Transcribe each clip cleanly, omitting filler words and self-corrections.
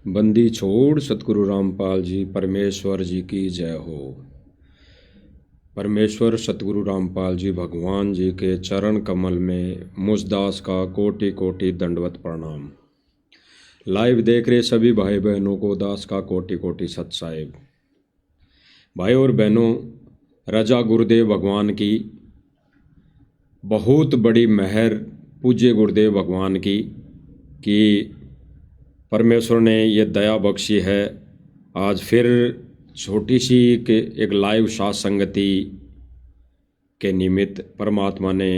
बंदी छोड़ सतगुरु रामपाल जी परमेश्वर जी की जय हो। परमेश्वर सतगुरु रामपाल जी भगवान जी के चरण कमल में मुझदास का कोटि कोटि दंडवत प्रणाम। लाइव देख रहे सभी भाई बहनों को दास का कोटि कोटि सत साहिब। भाई और बहनों, रजा गुरुदेव भगवान की बहुत बड़ी मेहर, पूज्य गुरुदेव भगवान की कि परमेश्वर ने ये दया बख्शी है। आज फिर छोटी सी एक लाइव साथ संगति के निमित्त परमात्मा ने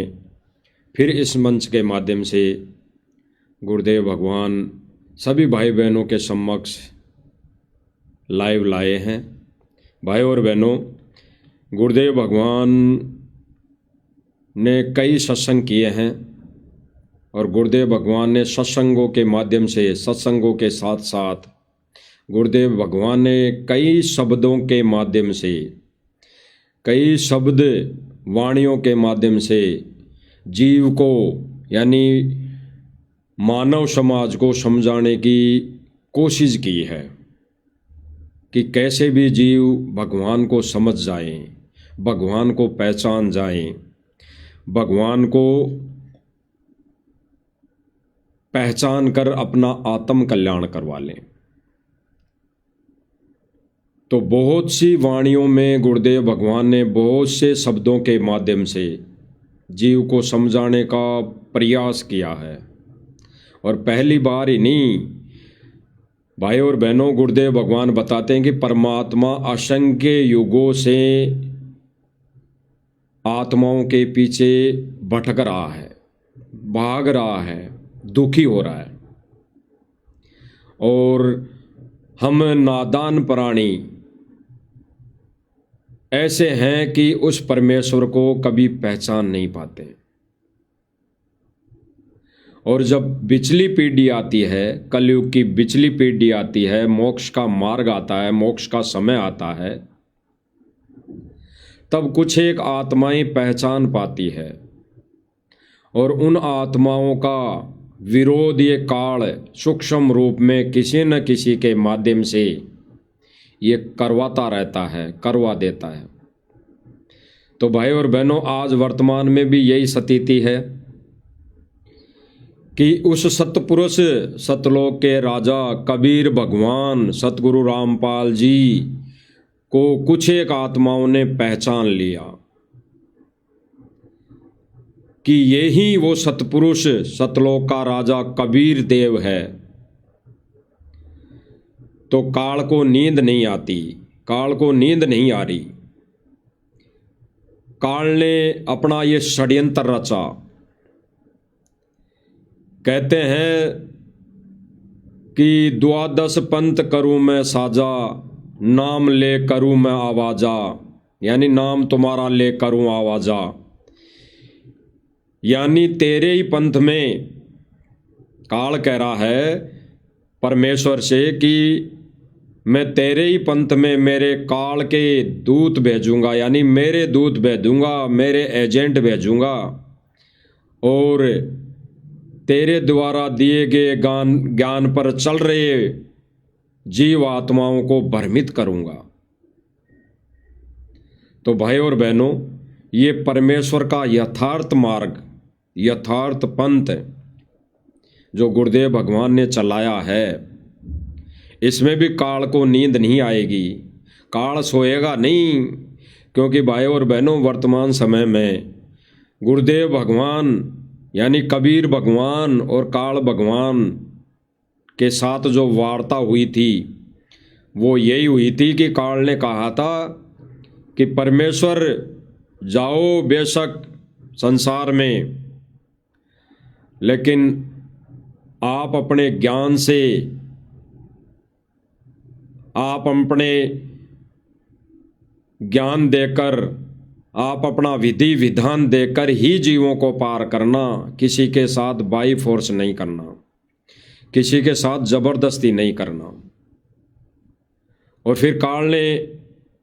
फिर इस मंच के माध्यम से गुरुदेव भगवान सभी भाई बहनों के समक्ष लाइव लाए हैं। भाई और बहनों, गुरुदेव भगवान ने कई सत्संग किए हैं और गुरुदेव भगवान ने सत्संगों के माध्यम से, सत्संगों के साथ साथ गुरुदेव भगवान ने कई शब्दों के माध्यम से, कई शब्द वाणियों के माध्यम से जीव को यानी मानव समाज को समझाने की कोशिश की है कि कैसे भी जीव भगवान को समझ जाएं, भगवान को पहचान जाएं, भगवान को पहचान कर अपना आत्म कल्याण करवा लें। तो बहुत सी वाणियों में गुरुदेव भगवान ने बहुत से शब्दों के माध्यम से जीव को समझाने का प्रयास किया है। और पहली बार ही नहीं, भाई और बहनों, गुरुदेव भगवान बताते हैं कि परमात्मा असंख्य युगों से आत्माओं के पीछे भटक रहा है, भाग रहा है, दुखी हो रहा है। और हम नादान प्राणी ऐसे हैं कि उस परमेश्वर को कभी पहचान नहीं पाते। और जब बिचली पीढ़ी आती है, कलयुग की बिचली पीढ़ी आती है, मोक्ष का मार्ग आता है, मोक्ष का समय आता है, तब कुछ एक आत्माएं पहचान पाती है और उन आत्माओं का विरोध ये काल सूक्ष्म रूप में किसी न किसी के माध्यम से ये करवाता रहता है, करवा देता है। तो भाई और बहनों, आज वर्तमान में भी यही स्थिति है कि उस सतपुरुष, सतलोक के राजा कबीर भगवान सतगुरु रामपाल जी को कुछ एक आत्माओं ने पहचान लिया कि यही वो सतपुरुष, सतलोक का राजा कबीर देव है। तो काल को नींद नहीं आती, काल को नींद नहीं आ रही। काल ने अपना ये षड्यंत्र रचा। कहते हैं कि द्वादश पंथ करूं मैं साजा, नाम ले करूं मैं आवाजा, यानी नाम तुम्हारा ले करूं आवाजा। यानी तेरे ही पंथ में, काल कह रहा है परमेश्वर से कि मैं तेरे ही पंथ में मेरे काल के दूत भेजूंगा, यानी मेरे दूत भेजूंगा, मेरे एजेंट भेजूंगा और तेरे द्वारा दिए गए ज्ञान पर चल रहे जीव आत्माओं को भ्रमित करूंगा। तो भाई और बहनों, ये परमेश्वर का यथार्थ मार्ग, यथार्थ पंथ जो गुरुदेव भगवान ने चलाया है, इसमें भी काल को नींद नहीं आएगी, काल सोएगा नहीं। क्योंकि भाई और बहनों, वर्तमान समय में गुरुदेव भगवान यानी कबीर भगवान और काल भगवान के साथ जो वार्ता हुई थी वो यही हुई थी कि काल ने कहा था कि परमेश्वर जाओ बेशक संसार में, लेकिन आप अपने ज्ञान से, आप अपने ज्ञान देकर, आप अपना विधि विधान देकर ही जीवों को पार करना, किसी के साथ बाई फोर्स नहीं करना, किसी के साथ जबरदस्ती नहीं करना। और फिर काल ने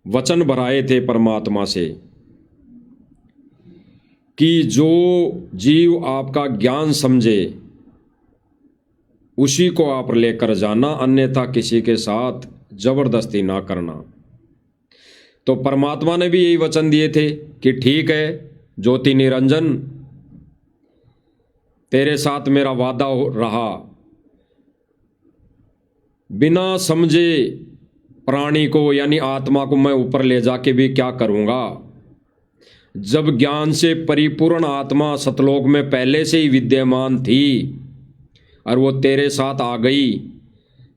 वचन भराए थे परमात्मा से कि जो जीव आपका ज्ञान समझे, उसी को आप लेकर जाना, अन्यथा किसी के साथ जबरदस्ती ना करना। तो परमात्मा ने भी यही वचन दिए थे कि ठीक है ज्योति निरंजन, तेरे साथ मेरा वादा रहा, बिना समझे प्राणी को यानी आत्मा को मैं ऊपर ले जाके भी क्या करूँगा। जब ज्ञान से परिपूर्ण आत्मा सतलोक में पहले से ही विद्यमान थी और वो तेरे साथ आ गई,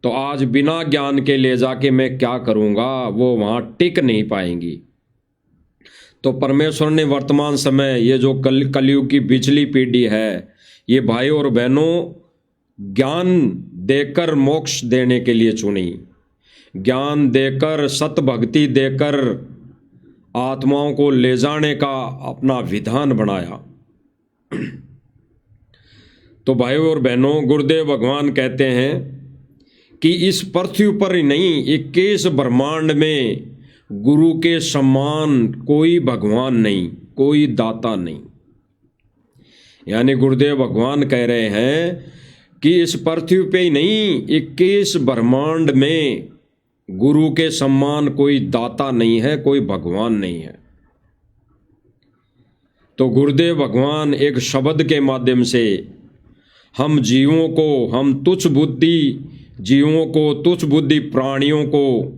तो आज बिना ज्ञान के ले जाके मैं क्या करूँगा, वो वहाँ टिक नहीं पाएंगी। तो परमेश्वर ने वर्तमान समय ये जो कलयुग की बिचली पीढ़ी है, ये भाई और बहनों ज्ञान देकर मोक्ष देने के लिए चुनी, ज्ञान देकर सत भक्ति देकर आत्माओं को ले जाने का अपना विधान बनाया। तो भाइयों और बहनों, गुरुदेव भगवान कहते हैं कि इस पृथ्वी पर ही नहीं, 21 ब्रह्मांड में गुरु के समान कोई भगवान नहीं, कोई दाता नहीं। यानी गुरुदेव भगवान कह रहे हैं कि इस पृथ्वी पे ही नहीं, 21 ब्रह्मांड में गुरु के समान कोई दाता नहीं है, कोई भगवान नहीं है। तो गुरुदेव भगवान एक शब्द के माध्यम से हम जीवों को, हम तुच्छ बुद्धि जीवों को, तुच्छ बुद्धि प्राणियों को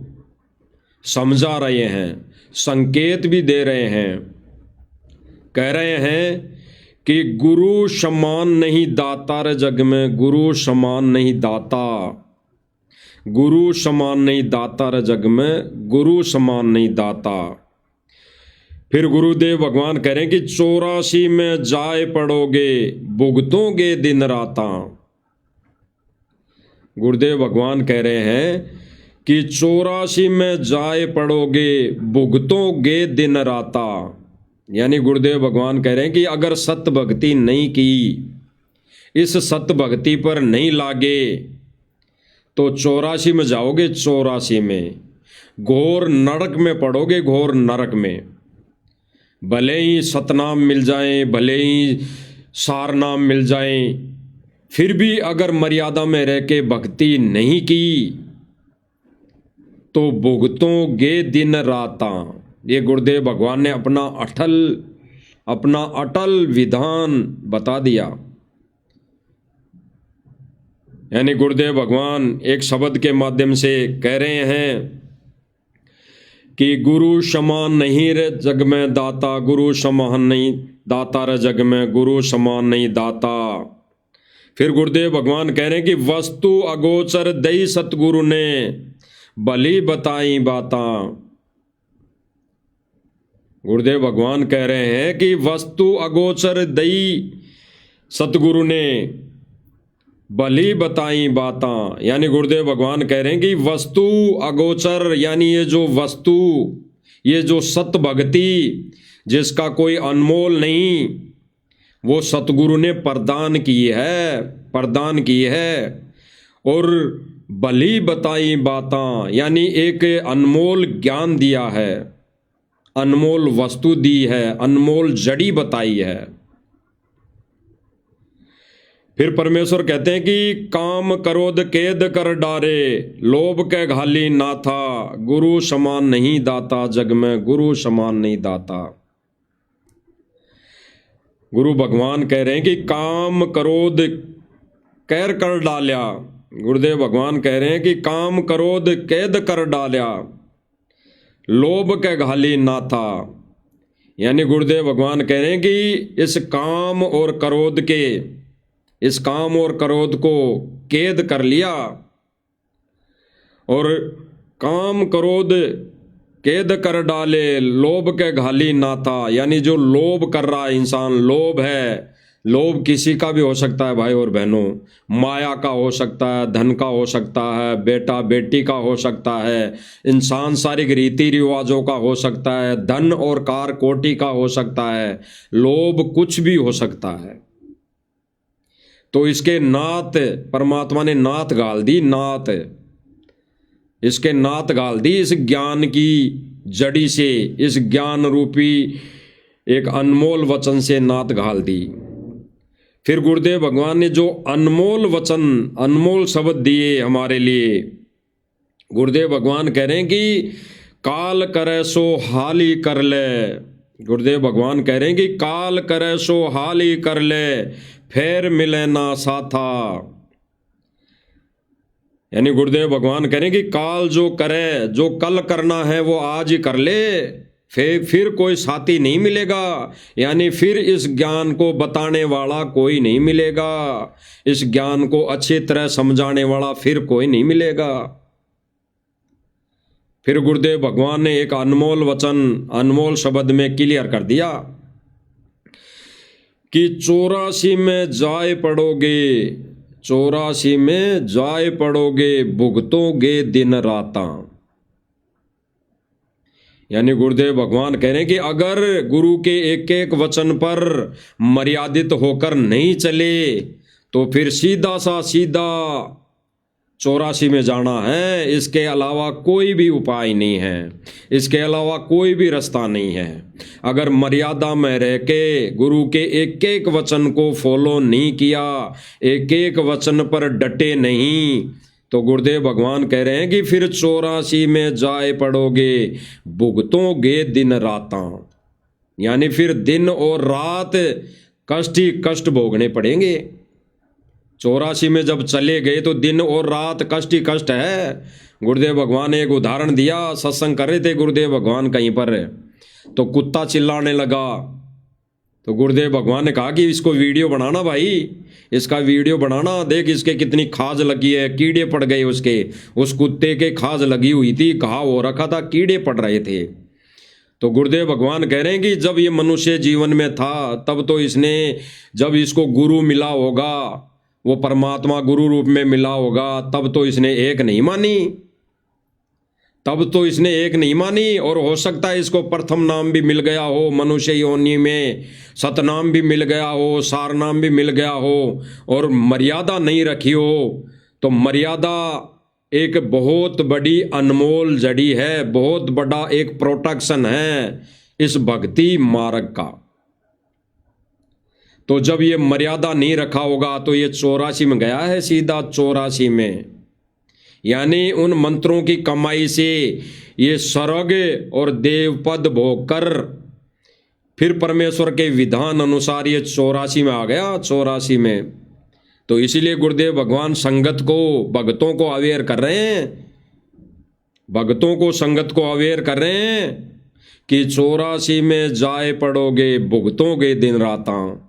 समझा रहे हैं, संकेत भी दे रहे हैं। कह रहे हैं कि गुरु समान नहीं दाता रे जग में, गुरु समान नहीं दाता, गुरु समान नहीं दाता रे जग में, गुरु समान नहीं दाता। फिर गुरुदेव भगवान कह रहे हैं कि 84 में जाए पड़ोगे, भुगतोगे दिन राता। गुरुदेव भगवान कह रहे हैं कि 84 में जाए पड़ोगे, भुगतोगे दिन राता। यानी गुरुदेव भगवान कह रहे हैं कि अगर सत्य भक्ति नहीं की, इस सत्य भक्ति पर नहीं लागे, तो 84 में जाओगे, 84 में घोर नरक में पड़ोगे, घोर नरक में। भले ही सतनाम मिल जाए, भले ही सार नाम मिल जाए, फिर भी अगर मर्यादा में रह के भक्ति नहीं की तो भुगतोगे दिन राता। ये गुरुदेव भगवान ने अपना अटल विधान बता दिया। यानी गुरुदेव भगवान एक शब्द के माध्यम से कह रहे हैं कि गुरु समान नहीं रे जग में दाता, गुरु समान नहीं दाता रे जग में, गुरु समान नहीं दाता। फिर गुरुदेव भगवान कह रहे हैं कि वस्तु अगोचर दई सतगुरु ने भली बताई बाता। गुरुदेव भगवान कह रहे हैं कि वस्तु अगोचर दई सतगुरु ने भली बताई बातां। यानी गुरुदेव भगवान कह रहे हैं कि वस्तु अगोचर, यानी ये जो वस्तु, ये जो सत भक्ति जिसका कोई अनमोल नहीं, वो सतगुरु ने प्रदान की है। और भली बताई बातां, यानी एक अनमोल ज्ञान दिया है, अनमोल वस्तु दी है, अनमोल जड़ी बताई है। फिर परमेश्वर कहते हैं कि काम क्रोध केद कर डारे, लोभ के घाली ना था, गुरु समान नहीं दाता जग में, गुरु समान नहीं दाता। गुरु भगवान कह रहे हैं कि काम क्रोध कैद कर डाल्या। गुरुदेव भगवान कह रहे हैं कि काम क्रोध कैद कर डाल्या, लोभ के घाली ना था। यानी गुरुदेव भगवान कह रहे हैं कि इस काम और क्रोध को कैद कर लिया, और काम क्रोध कैद कर डाले, लोभ के घाली ना था। यानी जो लोभ कर रहा है इंसान, लोभ है, लोभ किसी का भी हो सकता है भाई और बहनों, माया का हो सकता है, धन का हो सकता है, बेटा बेटी का हो सकता है, इंसान सांसारिक रीति रिवाजों का हो सकता है, धन और कार कोटि का हो सकता है, लोभ कुछ भी हो सकता है। तो इसके नात परमात्मा ने नात गाल दी, इसके नात गाल दी इस ज्ञान की जड़ी से, इस ज्ञान रूपी एक अनमोल वचन से नात गाल दी। फिर गुरुदेव भगवान ने जो अनमोल वचन, अनमोल शब्द दिए हमारे लिए, गुरुदेव भगवान कह रहे हैं कि काल करे सो हाली कर ले। गुरुदेव भगवान कह रहे हैं कि काल करे सो हाली कर ले, फिर मिले ना साथा। यानी गुरुदेव भगवान कह रहे हैं कि काल जो करे, जो कल करना है वो आज ही कर ले, फिर कोई साथी नहीं मिलेगा। यानी फिर इस ज्ञान को बताने वाला कोई नहीं मिलेगा, इस ज्ञान को अच्छी तरह समझाने वाला फिर कोई नहीं मिलेगा। फिर गुरुदेव भगवान ने एक अनमोल वचन, अनमोल शब्द में क्लियर कर दिया कि 84 में जाए पड़ोगे, 84 में जाए पड़ोगे, भुगतोगे दिन राता। यानी गुरुदेव भगवान कह रहे हैं कि अगर गुरु के एक एक वचन पर मर्यादित होकर नहीं चले तो फिर सीधा सा सीधा 84 में जाना है। इसके अलावा कोई भी उपाय नहीं है, इसके अलावा कोई भी रास्ता नहीं है। अगर मर्यादा में रह के गुरु के एक एक वचन को फॉलो नहीं किया, एक एक वचन पर डटे नहीं, तो गुरुदेव भगवान कह रहे हैं कि फिर 84 में जाए पड़ोगे, भुगतोगे दिन राता। यानी फिर दिन और रात कष्ट ही कष्ट भोगने पड़ेंगे। 84 में जब चले गए तो दिन और रात कष्ट ही कष्ट है। गुरुदेव भगवान ने एक उदाहरण दिया, सत्संग कर रहे थे गुरुदेव भगवान कहीं पर, तो कुत्ता चिल्लाने लगा। तो गुरुदेव भगवान ने कहा कि इसको वीडियो बनाना भाई, इसका वीडियो बनाना, देख इसके कितनी खाज लगी है, कीड़े पड़ गए उसके, उस कुत्ते के खाज लगी हुई थी, घाव हो रखा था, कीड़े पड़ रहे थे। तो गुरुदेव भगवान कह रहे हैं कि जब ये मनुष्य जीवन में था तब तो इसने, जब इसको गुरु मिला होगा, वो परमात्मा गुरु रूप में मिला होगा, तब तो इसने एक नहीं मानी, तब तो इसने एक नहीं मानी। और हो सकता है इसको प्रथम नाम भी मिल गया हो, मनुष्य योनि में सतनाम भी मिल गया हो, सार नाम भी मिल गया हो, और मर्यादा नहीं रखी हो। तो मर्यादा एक बहुत बड़ी अनमोल जड़ी है, बहुत बड़ा एक प्रोटेक्शन है इस भक्ति मार्ग का। तो जब ये मर्यादा नहीं रखा होगा तो ये 84 में गया है, सीधा 84 में। यानी उन मंत्रों की कमाई से ये स्वर्ग और देव पद भोग कर फिर परमेश्वर के विधान अनुसार ये 84 में आ गया, 84 में। तो इसीलिए गुरुदेव भगवान संगत को, भक्तों को अवेयर कर रहे हैं, भक्तों को, संगत को अवेयर कर रहे हैं कि 84 में जाए पड़ोगे, भुगतोगे दिन राता।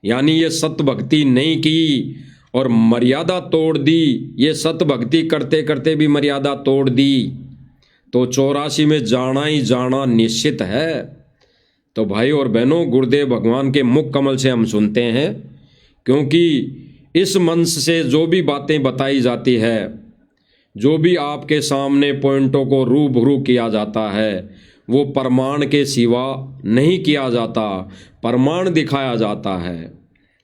यानी ये सत भक्ति नहीं की और मर्यादा तोड़ दी, ये सत भक्ति करते करते भी मर्यादा तोड़ दी, तो 84 में जाना ही जाना निश्चित है। तो भाई और बहनों, गुरुदेव भगवान के मुख कमल से हम सुनते हैं, क्योंकि इस मंच से जो भी बातें बताई जाती है, जो भी आपके सामने पॉइंटों को रूबरू किया जाता है, वो प्रमाण के सिवा नहीं किया जाता, प्रमाण दिखाया जाता है,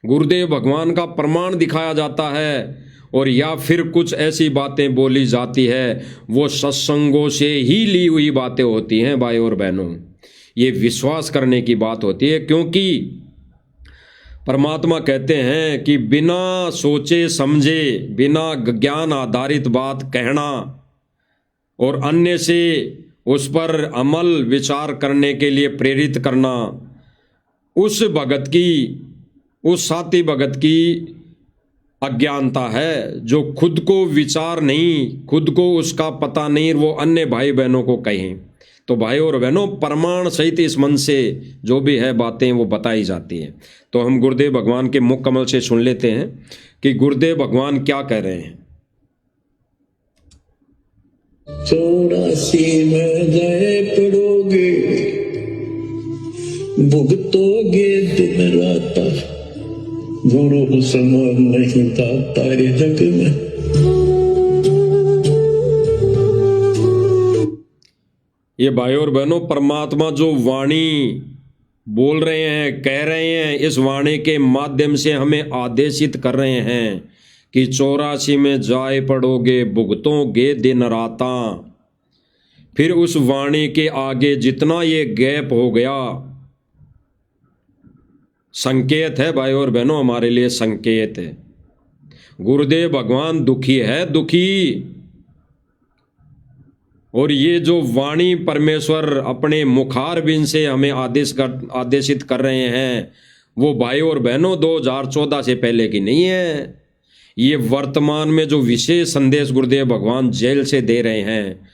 गुरुदेव भगवान का प्रमाण दिखाया जाता है। और या फिर कुछ ऐसी बातें बोली जाती है, वो सत्संगों से ही ली हुई बातें होती हैं भाई और बहनों। ये विश्वास करने की बात होती है, क्योंकि परमात्मा कहते हैं कि बिना सोचे समझे, बिना ज्ञान आधारित बात कहना और अन्य से उस पर अमल विचार करने के लिए प्रेरित करना, उस भगत की, उस साथी भगत की अज्ञानता है, जो खुद को विचार नहीं, खुद को उसका पता नहीं, वो अन्य भाई बहनों को कहें। तो भाई और बहनों, प्रमाण सहित इस मन से जो भी है बातें वो बताई जाती हैं। तो हम गुरुदेव भगवान के मुख कमल से सुन लेते हैं कि गुरुदेव भगवान क्या कह रहे हैं। 84 में जाए पड़ोगे, भुगतोगे दिन राता, गुरु समान नहीं दाता है जग में। ये भाई और बहनों, परमात्मा जो वाणी बोल रहे हैं, कह रहे हैं, इस वाणी के माध्यम से हमें आदेशित कर रहे हैं कि 84 में जाए पड़ोगे, भुगतोगे दिन राता। फिर उस वाणी के आगे जितना ये गैप हो गया, संकेत है भाई और बहनों, हमारे लिए संकेत है। गुरुदेव भगवान दुखी है, दुखी। और ये जो वाणी परमेश्वर अपने मुखारबिंद से हमें आदेशित कर रहे हैं, वो भाई और बहनों 2014 से पहले की नहीं है। ये वर्तमान में जो विशेष संदेश गुरुदेव भगवान जेल से दे रहे हैं,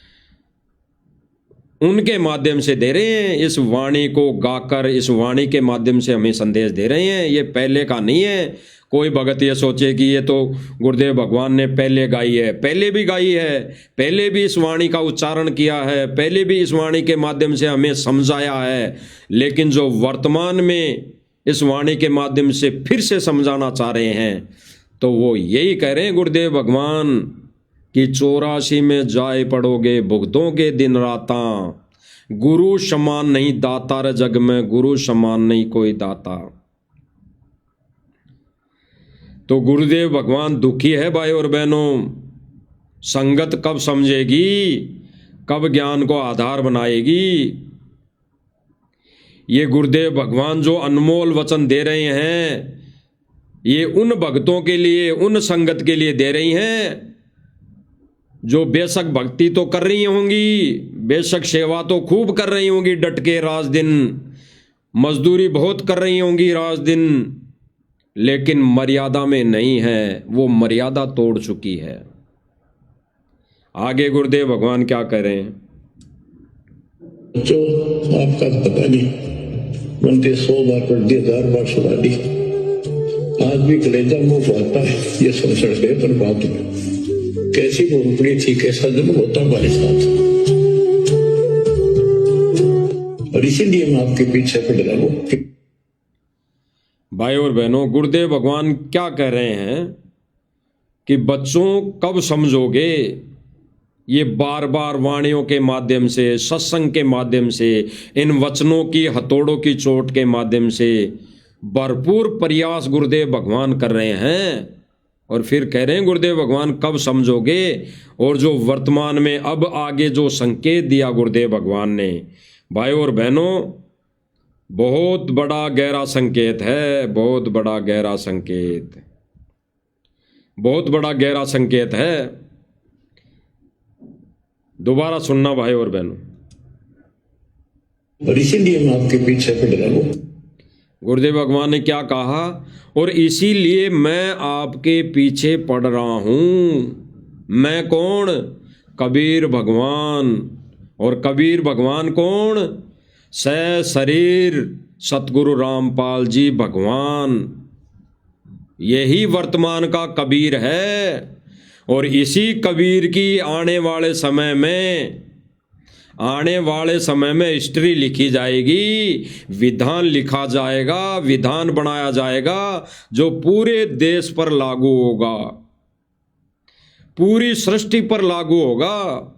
उनके माध्यम से दे रहे हैं। इस वाणी को गाकर, इस वाणी के माध्यम से हमें संदेश दे रहे हैं। ये पहले का नहीं है। कोई भगत ये सोचे कि ये तो गुरुदेव भगवान ने पहले गाई है, पहले भी गाई है, पहले भी इस वाणी का उच्चारण किया है, पहले भी इस वाणी के माध्यम से हमें समझाया है। लेकिन जो वर्तमान में इस वाणी के माध्यम से फिर से समझाना चाह रहे हैं, तो वो यही कह रहे हैं गुरुदेव भगवान कि 84 में जाए पड़ोगे, भुगतोगे दिन राता। गुरु समान नहीं दाता रे जग में, गुरु समान नहीं कोई दाता। तो गुरुदेव भगवान दुखी है भाई और बहनों। संगत कब समझेगी, कब ज्ञान को आधार बनाएगी। ये गुरुदेव भगवान जो अनमोल वचन दे रहे हैं, ये उन भक्तों के लिए, उन संगत के लिए दे रही हैं जो बेशक भक्ति तो कर रही होंगी, बेशक सेवा तो खूब कर रही होंगी, डट के रात दिन मजदूरी बहुत कर रही होंगी रात दिन, लेकिन मर्यादा में नहीं है। वो मर्यादा तोड़ चुकी है। आगे गुरुदेव भगवान क्या करें। जो आपका पता नहीं, बनते 100 बार पढ़ दी, 1000 बार सुना दी, आज भी कलेजा मुंह आता है ये संसड़ गए। पर बात कैसी भूलपड़ी थी, कैसा जन्म होता हमारे साथ। और इसीलिए मैं आपके पीछे पड़ रहा हूं। भाई और बहनों, गुरुदेव भगवान क्या कह रहे हैं कि बच्चों कब समझोगे। ये बार बार वाणियों के माध्यम से, सत्संग के माध्यम से, इन वचनों की हथौड़ों की चोट के माध्यम से भरपूर प्रयास गुरुदेव भगवान कर रहे हैं। और फिर कह रहे हैं गुरुदेव भगवान कब समझोगे। और जो वर्तमान में अब आगे जो संकेत दिया गुरुदेव भगवान ने, भाई और बहनों, बहुत बड़ा गहरा संकेत है, बहुत बड़ा गहरा संकेत, बहुत बड़ा गहरा संकेत है। दोबारा सुनना भाई और बहनों। और इसीलिए मैं आपके पीछे पड़ रहा हूं। गुरुदेव भगवान ने क्या कहा, और इसीलिए मैं आपके पीछे पड़ रहा हूं। मैं कौन? कबीर भगवान। और कबीर भगवान कौन? शरीर सतगुरु रामपाल जी भगवान। यही वर्तमान का कबीर है। और इसी कबीर की आने वाले समय में हिस्ट्री लिखी जाएगी, विधान लिखा जाएगा, विधान बनाया जाएगा जो पूरे देश पर लागू होगा, पूरी सृष्टि पर लागू होगा।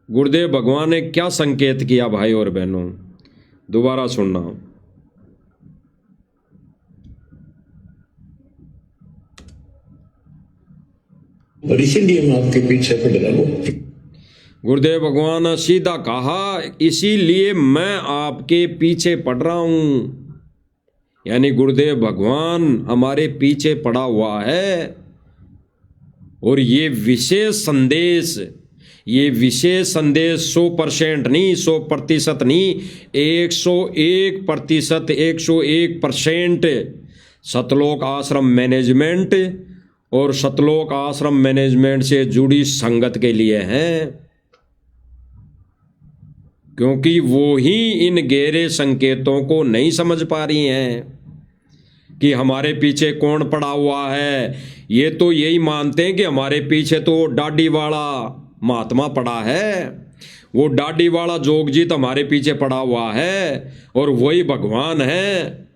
गुरुदेव भगवान ने क्या संकेत किया भाई और बहनों, दोबारा सुनना। और इसीलिए मैं आपके पीछे पड़ रहा हूं। गुरुदेव भगवान ने सीधा कहा, इसीलिए मैं आपके पीछे पड़ रहा हूं। यानी गुरुदेव भगवान हमारे पीछे पड़ा हुआ है। और ये विशेष संदेश 100% नहीं, 100% नहीं, 101%, 101% सतलोक आश्रम मैनेजमेंट और सतलोक आश्रम मैनेजमेंट से जुड़ी संगत के लिए है। क्योंकि वो ही इन गहरे संकेतों को नहीं समझ पा रही हैं कि हमारे पीछे कौन पड़ा हुआ है। ये तो यही मानते हैं कि हमारे पीछे तो दाढ़ी वाला महात्मा पड़ा है, वो दाढ़ी वाला जोगजीत हमारे पीछे पड़ा हुआ है और वही भगवान है।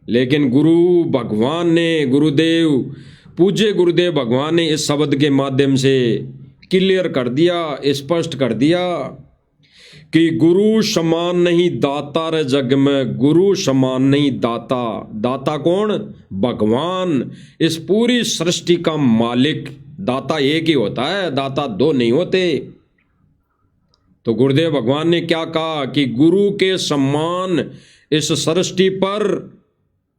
लेकिन गुरु भगवान ने, गुरुदेव, पूज्य गुरुदेव भगवान ने इस शब्द के माध्यम से क्लियर कर दिया, स्पष्ट कर दिया कि गुरु समान नहीं दाता रे जग में, गुरु समान नहीं दाता। दाता कौन? भगवान, इस पूरी सृष्टि का मालिक। दाता एक ही होता है, दाता दो नहीं होते। तो गुरुदेव भगवान ने क्या कहा कि गुरु के समान इस सृष्टि पर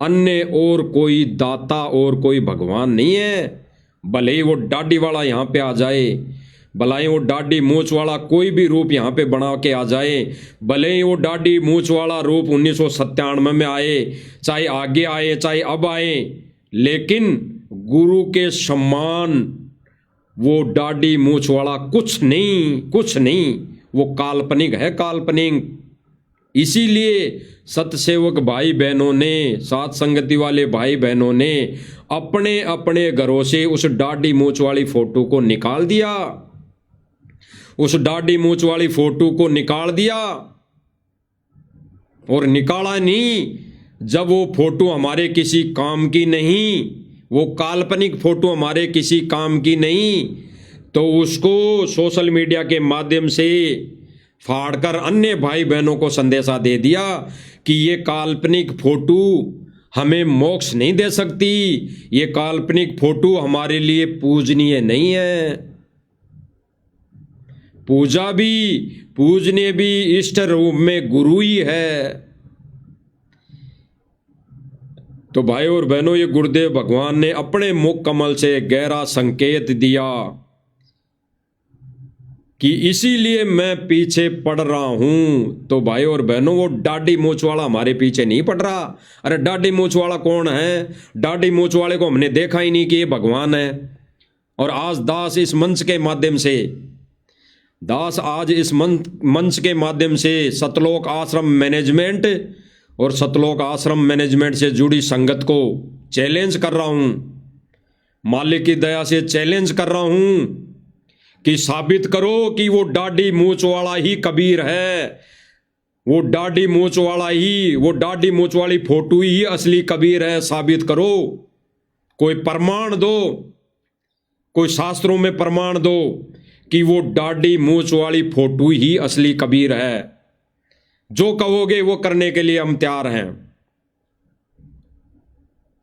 अन्य और कोई दाता और कोई भगवान नहीं है। भले ही वो दाढ़ी वाला यहाँ पे आ जाए, भले ही वो दाढ़ी मूछ वाला कोई भी रूप यहाँ पे बना के आ जाए, भले ही वो दाढ़ी मूछ वाला रूप 1997 में आए, चाहे आगे आए चाहे अब आए, लेकिन गुरु के सम्मान वो दाढ़ी मूछ वाला कुछ नहीं, कुछ नहीं, वो काल्पनिक है, काल्पनिक। इसीलिए सतसेवक भाई बहनों ने, साथ संगति वाले भाई बहनों ने अपने अपने घरों से उस दाढ़ी मूछ वाली फोटो को निकाल दिया, उस दाढ़ी मूछ वाली फोटो को निकाल दिया। और निकाला नहीं, जब वो फोटो हमारे किसी काम की नहीं, वो काल्पनिक फोटो हमारे किसी काम की नहीं, तो उसको सोशल मीडिया के माध्यम से फाड़कर अन्य भाई बहनों को संदेशा दे दिया कि ये काल्पनिक फोटो हमें मोक्ष नहीं दे सकती, ये काल्पनिक फोटो हमारे लिए पूजनीय नहीं है। पूजा भी, पूजनीय भी इष्ट रूप में गुरु ही है। तो भाई और बहनों, ये गुरुदेव भगवान ने अपने मुख कमल से गहरा संकेत दिया कि इसीलिए मैं पीछे पड़ रहा हूं। तो भाई और बहनों, वो दाढ़ी मूछ वाला हमारे पीछे नहीं पड़ रहा। अरे दाढ़ी मूछ वाला कौन है? दाढ़ी मूछ वाले को हमने देखा ही नहीं कि ये भगवान है। और आज दास इस मंच के माध्यम से, दास आज इस मंच के माध्यम से सतलोक आश्रम मैनेजमेंट और सतलोक आश्रम मैनेजमेंट से जुड़ी संगत को चैलेंज कर रहा हूं, मालिक की दया से चैलेंज कर रहा हूं कि साबित करो कि वो दाढ़ी मूछ वाला ही कबीर है, वो दाढ़ी मूछ वाला ही, वो दाढ़ी मूछ वाली फोटो ही असली कबीर है। साबित करो, कोई प्रमाण दो, कोई शास्त्रों में प्रमाण दो कि वो दाढ़ी मूछ वाली फोटो ही असली कबीर है। जो कहोगे वो करने के लिए हम तैयार हैं,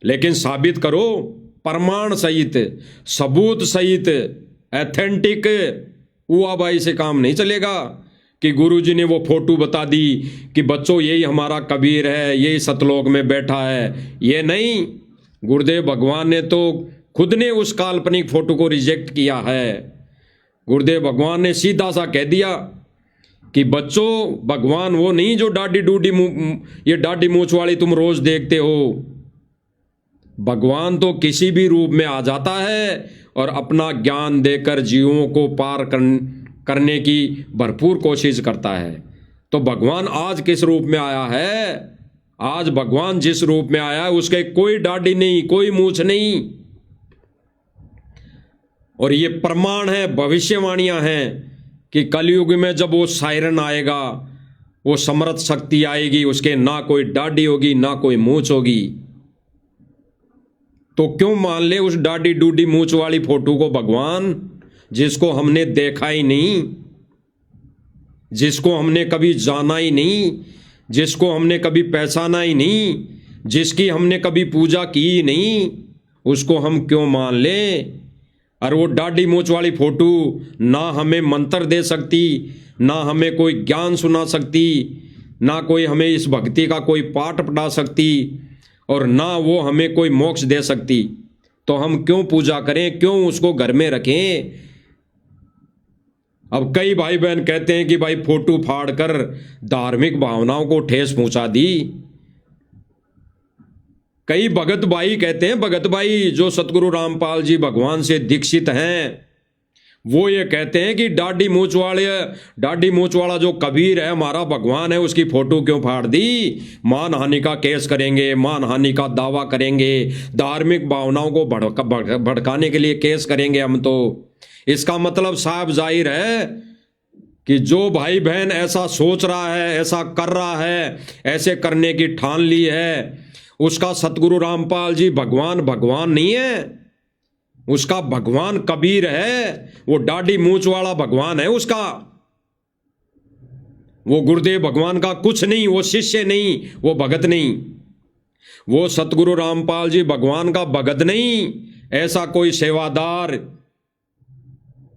लेकिन साबित करो प्रमाण सहित, सबूत सहित, एथेंटिक। हुआ भाई से काम नहीं चलेगा कि गुरुजी ने वो फोटो बता दी कि बच्चों यही हमारा कबीर है, यही सतलोक में बैठा है। ये नहीं, गुरुदेव भगवान ने तो खुद ने उस काल्पनिक फोटो को रिजेक्ट किया है। गुरुदेव भगवान ने सीधा सा कह दिया कि बच्चों, भगवान वो नहीं जो दाढ़ी डूडी ये दाढ़ी मूछ वाली तुम रोज देखते हो। भगवान तो किसी भी रूप में आ जाता है और अपना ज्ञान देकर जीवों को पार करने की भरपूर कोशिश करता है। तो भगवान आज किस रूप में आया है? आज भगवान जिस रूप में आया है उसके कोई दाढ़ी नहीं, कोई मूछ नहीं। और ये प्रमाण है, भविष्यवाणियां हैं कि कलयुग में जब वो सायरन आएगा, वो समर्थ शक्ति आएगी, उसके ना कोई दाढ़ी होगी ना कोई मूछ होगी। तो क्यों मान ले उस दाढ़ी डूडी मूछ वाली फोटो को भगवान, जिसको हमने देखा ही नहीं, जिसको हमने कभी जाना ही नहीं, जिसको हमने कभी पहचाना ही नहीं, जिसकी हमने कभी पूजा की ही नहीं, उसको हम क्यों मान ले? और वो दाढ़ी मूछ वाली फोटो ना हमें मंत्र दे सकती, ना हमें कोई ज्ञान सुना सकती, ना कोई हमें इस भक्ति का कोई पाठ पढ़ा सकती, और ना वो हमें कोई मोक्ष दे सकती। तो हम क्यों पूजा करें, क्यों उसको घर में रखें? अब कई भाई बहन कहते हैं कि भाई फोटो फाड़कर धार्मिक भावनाओं को ठेस पहुंचा दी। कई भगत भाई कहते हैं, भगत भाई जो सतगुरु रामपाल जी भगवान से दीक्षित हैं, वो ये कहते हैं कि दाढ़ी मूछ वाला जो कबीर है, हमारा भगवान है, उसकी फोटो क्यों फाड़ दी? मानहानि का केस करेंगे, मानहानि का दावा करेंगे, धार्मिक भावनाओं को भड़काने के लिए केस करेंगे हम। तो इसका मतलब साफ जाहिर है कि जो भाई बहन ऐसा सोच रहा है, ऐसा कर रहा है, ऐसे करने की ठान ली है, उसका सतगुरु रामपाल जी भगवान नहीं है, उसका भगवान कबीर है। वो दाढ़ी मूछ वाला भगवान है उसका, वो गुरुदेव भगवान का कुछ नहीं, वो शिष्य नहीं, वो भगत नहीं, वो सतगुरु रामपाल जी भगवान का भगत नहीं। ऐसा कोई सेवादार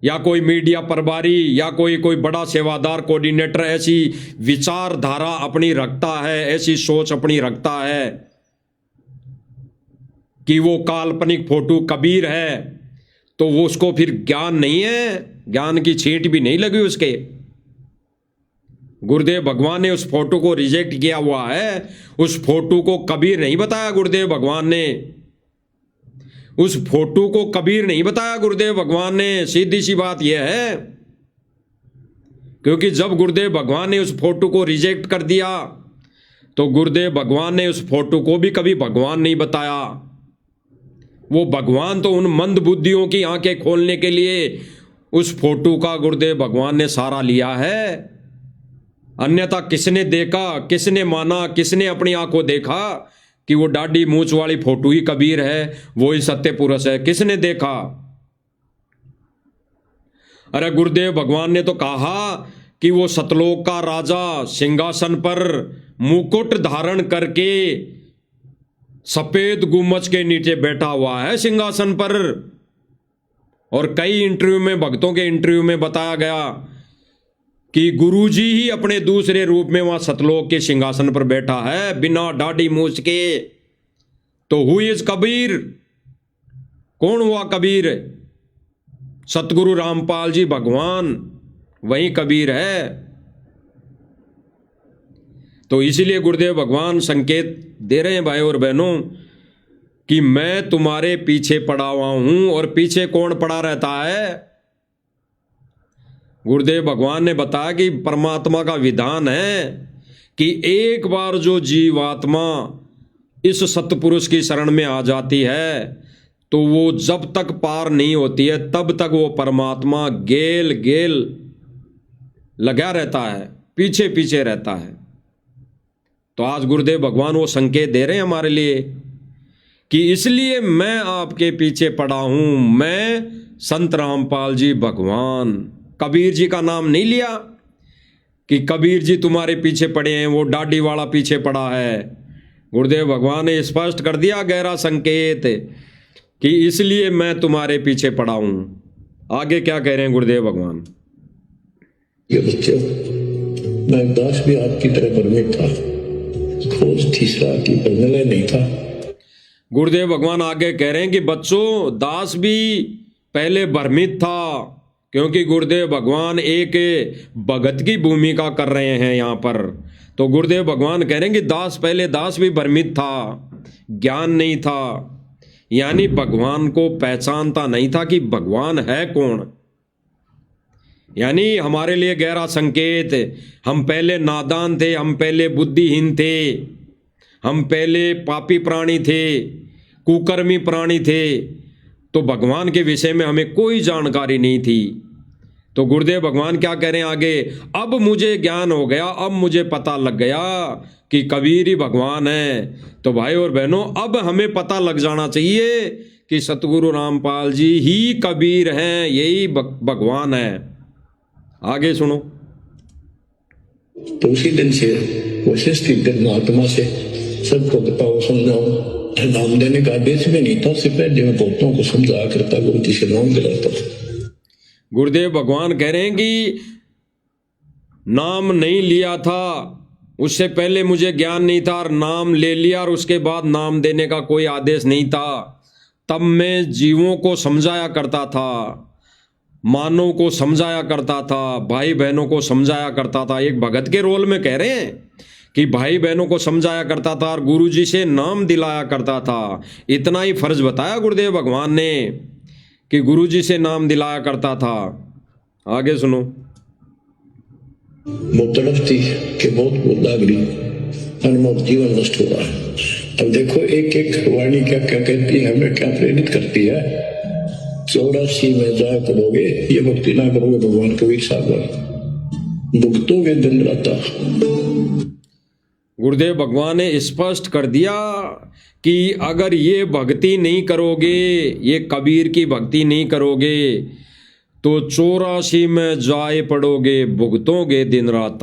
या कोई मीडिया प्रभारी या कोई बड़ा सेवादार कोऑर्डिनेटर ऐसी विचारधारा अपनी रखता है, ऐसी सोच अपनी रखता है कि वो काल्पनिक फोटो कबीर है, तो वो उसको फिर ज्ञान नहीं है, ज्ञान की छींट भी नहीं लगी उसके। गुरुदेव भगवान ने उस फोटो को रिजेक्ट किया हुआ है, उस फोटो को कबीर नहीं बताया गुरुदेव भगवान ने, उस फोटो को कबीर नहीं बताया गुरुदेव भगवान ने। सीधी सी बात यह है, क्योंकि जब गुरुदेव भगवान ने उस फोटो को रिजेक्ट कर दिया तो गुरुदेव भगवान ने उस फोटो को भी कभी भगवान नहीं बताया। वो भगवान तो उन मंद बुद्धियों की आंखें खोलने के लिए उस फोटो का गुरुदेव भगवान ने सहारा लिया है। अन्यथा किसने देखा, किसने माना, किसने अपनी आंखों देखा कि वो दाढ़ी मूंछ वाली फोटो ही कबीर है, वो ही सत्य पुरुष है? किसने देखा? अरे गुरुदेव भगवान ने तो कहा कि वो सतलोक का राजा सिंहासन पर मुकुट धारण करके सफेद गुम्बज के नीचे बैठा हुआ है सिंहासन पर। और कई इंटरव्यू में, भक्तों के इंटरव्यू में बताया गया कि गुरुजी ही अपने दूसरे रूप में वहां सतलोक के सिंहासन पर बैठा है बिना दाढ़ी मूछ के। तो हु इज कबीर? कौन हुआ कबीर? सतगुरु रामपाल जी भगवान, वही कबीर है। तो इसीलिए गुरुदेव भगवान संकेत दे रहे हैं भाई और बहनों कि मैं तुम्हारे पीछे पड़ा हुआ हूं। और पीछे कौन पड़ा रहता है? गुरुदेव भगवान ने बताया कि परमात्मा का विधान है कि एक बार जो जीवात्मा इस सतपुरुष की शरण में आ जाती है तो वो जब तक पार नहीं होती है तब तक वो परमात्मा गेल गेल लगा रहता है, पीछे पीछे रहता है। तो आज गुरुदेव भगवान वो संकेत दे रहे हैं हमारे लिए कि इसलिए मैं आपके पीछे पड़ा हूं। मैं संत रामपाल जी भगवान, कबीर जी का नाम नहीं लिया कि कबीर जी तुम्हारे पीछे पड़े हैं, वो दाढ़ी वाला पीछे पड़ा है। गुरुदेव भगवान ने स्पष्ट कर दिया गहरा संकेत कि इसलिए मैं तुम्हारे पीछे पड़ा हूं। आगे क्या कह रहे हैं गुरुदेव भगवान? ये बच्चों, मैं दास भी आपकी तरह भ्रमित था, खोज तीसरा की बदले नहीं था। गुरुदेव भगवान आगे कह रहे हैं कि बच्चों, दास भी पहले भ्रमित था, क्योंकि गुरुदेव भगवान एक भगत की भूमिका कर रहे हैं यहां पर। तो गुरुदेव भगवान कह रहे हैं कि पहले दास भी भ्रमित था, ज्ञान नहीं था, यानी भगवान को पहचानता नहीं था कि भगवान है कौन। यानी हमारे लिए गहरा संकेत, हम पहले नादान थे, हम पहले बुद्धिहीन थे, हम पहले पापी प्राणी थे, कुकर्मी प्राणी थे, तो भगवान के विषय में हमें कोई जानकारी नहीं थी। तो गुरुदेव भगवान क्या कह रहे हैं आगे? अब मुझे ज्ञान हो गया, अब मुझे पता लग गया कि कबीर ही भगवान है। तो भाई और बहनों, अब हमें पता लग जाना चाहिए कि सतगुरु रामपाल जी ही कबीर हैं, यही भगवान है। आगे सुनो। तो उसी दिन से वशिष्ठ महात्मा से सबको बताओ, समझाओ। नाम देने का आदेश भी नहीं था, उससे पहले मैं भक्तों को समझाया करता, गुरु जी से नाम दिलाता था। गुरुदेव भगवान कह रहे हैं कि नाम नहीं लिया था, उससे पहले मुझे ज्ञान नहीं था, और नाम ले लिया और उसके बाद नाम देने का कोई आदेश नहीं था। तब मैं जीवों को समझाया करता था, मानव को समझाया करता था, भाई बहनों को समझाया करता था। एक भगत के रोल में कह रहे हैं कि भाई बहनों को समझाया करता था और गुरु जी से नाम दिलाया करता था। इतना ही फर्ज बताया गुरुदेव भगवान ने कि गुरु जी से नाम दिलाया करता था। आगे सुनो। वो तड़प थी कि बहुत लाग रही, अनमोल जीवन नष्ट हो रहा है। अब देखो एक एक वाणी क्या क्या कहती है, हमें क्या प्रेरित करती है। 84 में जाया करोगे, ये भक्ति ना करोगे भगवान कबीर सागर, भुगतोगे दिन रात। गुरुदेव भगवान ने स्पष्ट कर दिया कि अगर ये भक्ति नहीं करोगे, ये कबीर की भक्ति नहीं करोगे, तो 84 में जाए पड़ोगे, भुगतोगे दिन रात।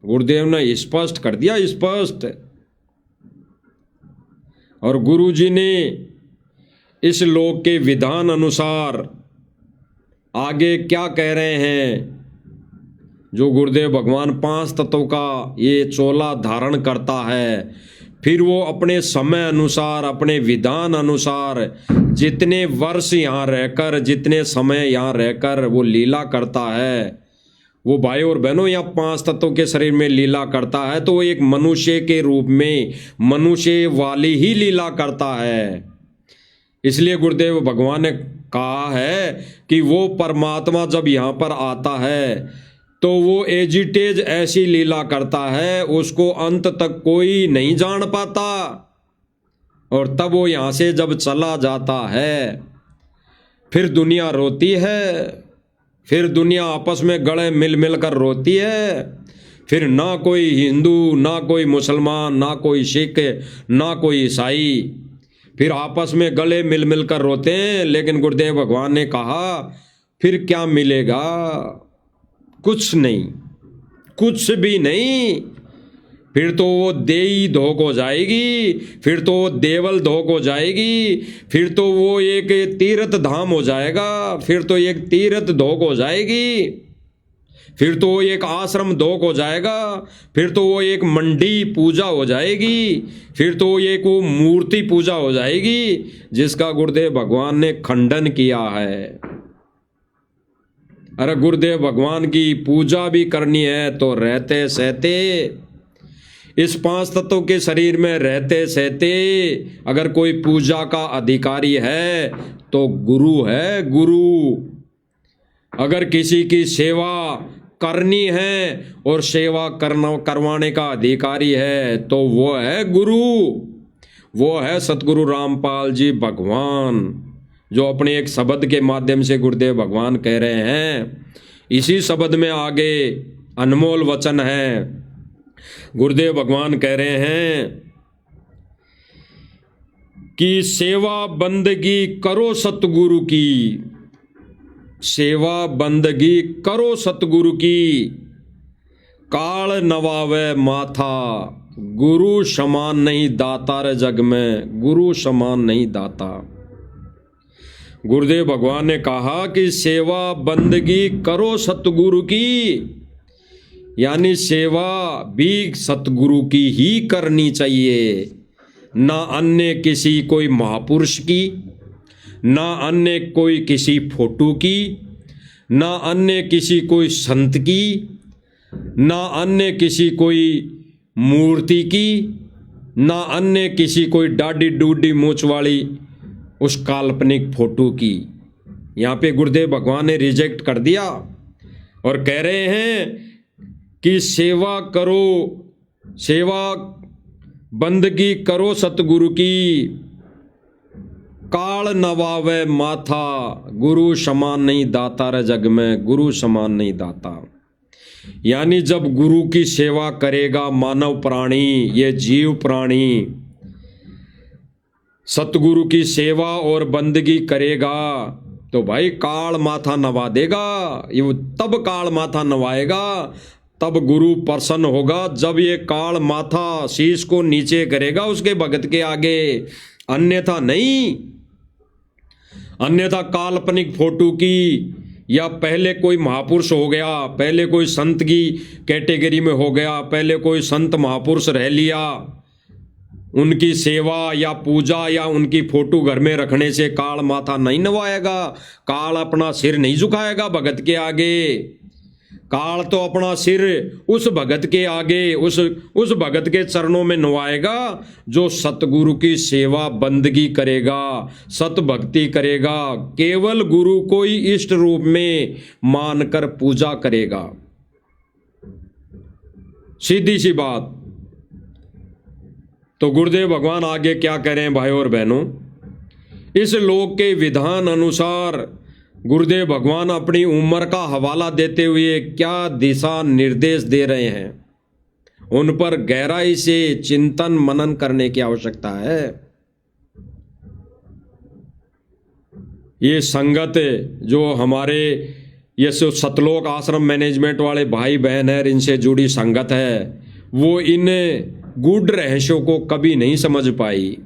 गुरुदेव ने स्पष्ट कर दिया, स्पष्ट। और गुरु जी ने इस लोक के विधान अनुसार आगे क्या कह रहे हैं। जो गुरुदेव भगवान 5 तत्वों का ये चोला धारण करता है, फिर वो अपने समय अनुसार, अपने विधान अनुसार जितने वर्ष यहाँ रहकर, जितने समय यहाँ रहकर वो लीला करता है, वो भाई और बहनों यहाँ 5 तत्वों के शरीर में लीला करता है, तो वो एक मनुष्य के रूप में मनुष्य वाली ही लीला करता है। इसलिए गुरुदेव भगवान ने कहा है कि वो परमात्मा जब यहाँ पर आता है तो वो एजिटेज ऐसी लीला करता है, उसको अंत तक कोई नहीं जान पाता, और तब वो यहाँ से जब चला जाता है फिर दुनिया रोती है, फिर दुनिया आपस में गले मिल मिल कर रोती है। फिर ना कोई हिंदू, ना कोई मुसलमान, ना कोई सिख, ना कोई ईसाई, फिर आपस में गले मिल मिल कर रोते हैं। लेकिन गुरुदेव भगवान ने कहा फिर क्या मिलेगा? कुछ नहीं, कुछ भी नहीं। फिर तो वो देई धोक हो जाएगी, फिर तो वो देवल धोक हो जाएगी, फिर तो वो एक तीर्थ धाम हो जाएगा, फिर तो एक तीर्थ धोक हो जाएगी, फिर तो वो एक आश्रम धोक हो जाएगा, फिर तो वो एक मंडी पूजा हो जाएगी, फिर तो एक वो मूर्ति पूजा हो जाएगी, जिसका गुरुदेव भगवान ने खंडन किया है। अरे गुरुदेव भगवान की पूजा भी करनी है तो रहते सहते, इस 5 तत्वों के शरीर में रहते सहते अगर कोई पूजा का अधिकारी है तो गुरु है, गुरु। अगर किसी की सेवा करनी है और सेवा करवाने का अधिकारी है तो वो है गुरु, वो है सतगुरु रामपाल जी भगवान, जो अपने एक शब्द के माध्यम से गुरुदेव भगवान कह रहे हैं। इसी शब्द में आगे अनमोल वचन है। गुरुदेव भगवान कह रहे हैं कि सेवा बंदगी करो सतगुरु की, सेवा बंदगी करो सतगुरु की, काल नवावे माथा, गुरु समान नहीं दाता रे जग में, गुरु समान नहीं दाता। गुरुदेव भगवान ने कहा कि सेवा बंदगी करो सतगुरु की, यानी सेवा भी सतगुरु की ही करनी चाहिए, ना अन्य किसी कोई महापुरुष की, ना अन्य कोई किसी फोटो की, ना अन्य किसी कोई संत की, ना अन्य किसी कोई मूर्ति की, ना अन्य किसी कोई डाडी डूडी मूछ वाली उस काल्पनिक फोटो की। यहाँ पे गुरुदेव भगवान ने रिजेक्ट कर दिया और कह रहे हैं कि सेवा करो, सेवा बंदगी करो सतगुरु की, काल नवावे माथा, गुरु समान नहीं दाता रे जग में, गुरु समान नहीं दाता। यानी जब गुरु की सेवा करेगा मानव प्राणी, ये जीव प्राणी सतगुरु की सेवा और बंदगी करेगा तो भाई काल माथा नवा देगा। ये तब काल माथा नवाएगा, तब गुरु प्रसन्न होगा जब ये काल माथा शीश को नीचे करेगा उसके भगत के आगे, अन्यथा नहीं। अन्यथा काल्पनिक फोटो की, या पहले कोई महापुरुष हो गया, पहले कोई संत की कैटेगरी में हो गया, पहले कोई संत महापुरुष रह लिया, उनकी सेवा या पूजा या उनकी फोटो घर में रखने से काल माथा नहीं नवाएगा, काल अपना सिर नहीं झुकाएगा भगत के आगे। काल तो अपना सिर उस भगत के आगे, उस भगत के चरणों में नवाएगा जो सतगुरु की सेवा बंदगी करेगा, सत भक्ति करेगा, केवल गुरु को ही इष्ट रूप में मानकर पूजा करेगा। सीधी सी बात। तो गुरुदेव भगवान आगे क्या कह रहे हैं भाइयों और बहनों, इस लोक के विधान अनुसार गुरुदेव भगवान अपनी उम्र का हवाला देते हुए क्या दिशा निर्देश दे रहे हैं, उन पर गहराई से चिंतन मनन करने की आवश्यकता है। ये संगत जो हमारे ये सतलोक आश्रम मैनेजमेंट वाले भाई बहन है, इनसे जुड़ी संगत है, वो इन गूढ़ रहस्यों को कभी नहीं समझ पाई।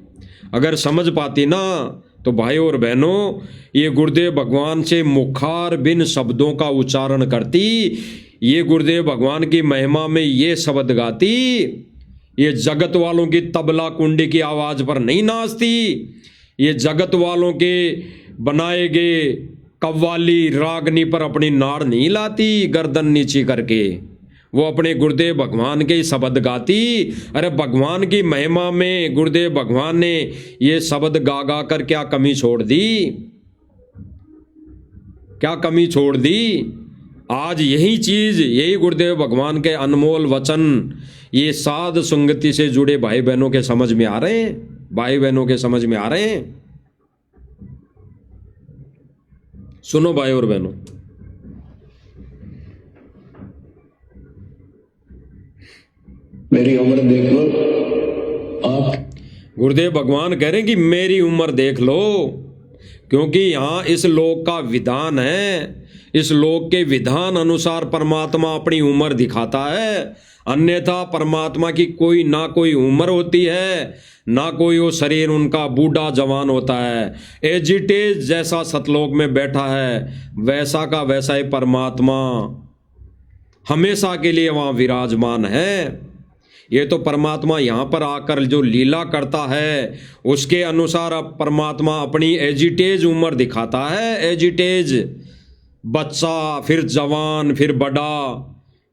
अगर समझ पाती ना तो भाई और बहनों, ये गुरुदेव भगवान से मुखार बिन शब्दों का उच्चारण करती, ये गुरुदेव भगवान की महिमा में ये शब्द गाती, ये जगत वालों की तबला कुंडी की आवाज पर नहीं नाचती, ये जगत वालों के बनाए गए कव्वाली रागनी पर अपनी नाड़ नहीं लाती गर्दन नीची करके, वो अपने गुरुदेव भगवान के शब्द गाती। अरे भगवान की महिमा में गुरुदेव भगवान ने ये शब्द गा गा कर क्या कमी छोड़ दी, क्या कमी छोड़ दी। आज यही चीज, यही गुरुदेव भगवान के अनमोल वचन ये साध संगति से जुड़े भाई बहनों के समझ में आ रहे हैं, भाई बहनों के समझ में आ रहे हैं। सुनो भाई और बहनों, मेरी उम्र देख लो आप। गुरुदेव भगवान कह रहे हैं कि मेरी उम्र देख लो, क्योंकि यहां इस लोक का विधान है, इस लोक के विधान अनुसार परमात्मा अपनी उम्र दिखाता है। अन्यथा परमात्मा की कोई ना कोई उम्र होती है, ना कोई वो शरीर उनका बूढ़ा जवान होता है। एजिटेज जैसा सतलोक में बैठा है वैसा का वैसा ही परमात्मा हमेशा के लिए वहां विराजमान है। ये तो परमात्मा यहाँ पर आकर जो लीला करता है उसके अनुसार अब परमात्मा अपनी एजिटेज उम्र दिखाता है। एजिटेज बच्चा, फिर जवान, फिर बड़ा,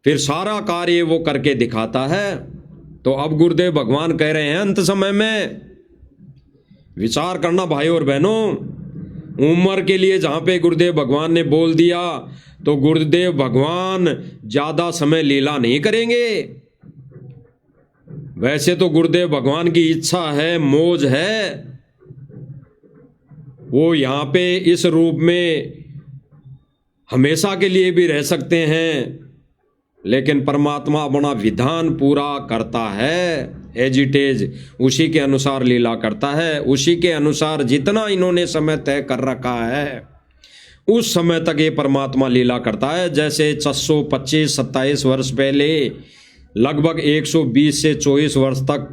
फिर सारा कार्य वो करके दिखाता है। तो अब गुरुदेव भगवान कह रहे हैं अंत समय में विचार करना भाई और बहनों, उम्र के लिए जहां पे गुरुदेव भगवान ने बोल दिया तो गुरुदेव भगवान ज्यादा समय लीला नहीं करेंगे। वैसे तो गुरुदेव भगवान की इच्छा है, मौज है, वो यहां पे इस रूप में हमेशा के लिए भी रह सकते हैं, लेकिन परमात्मा अपना विधान पूरा करता है। एजिटेज उसी के अनुसार लीला करता है, उसी के अनुसार जितना इन्होंने समय तय कर रखा है उस समय तक ये परमात्मा लीला करता है। जैसे 625-27 वर्ष पहले लगभग 120 से 24 वर्ष तक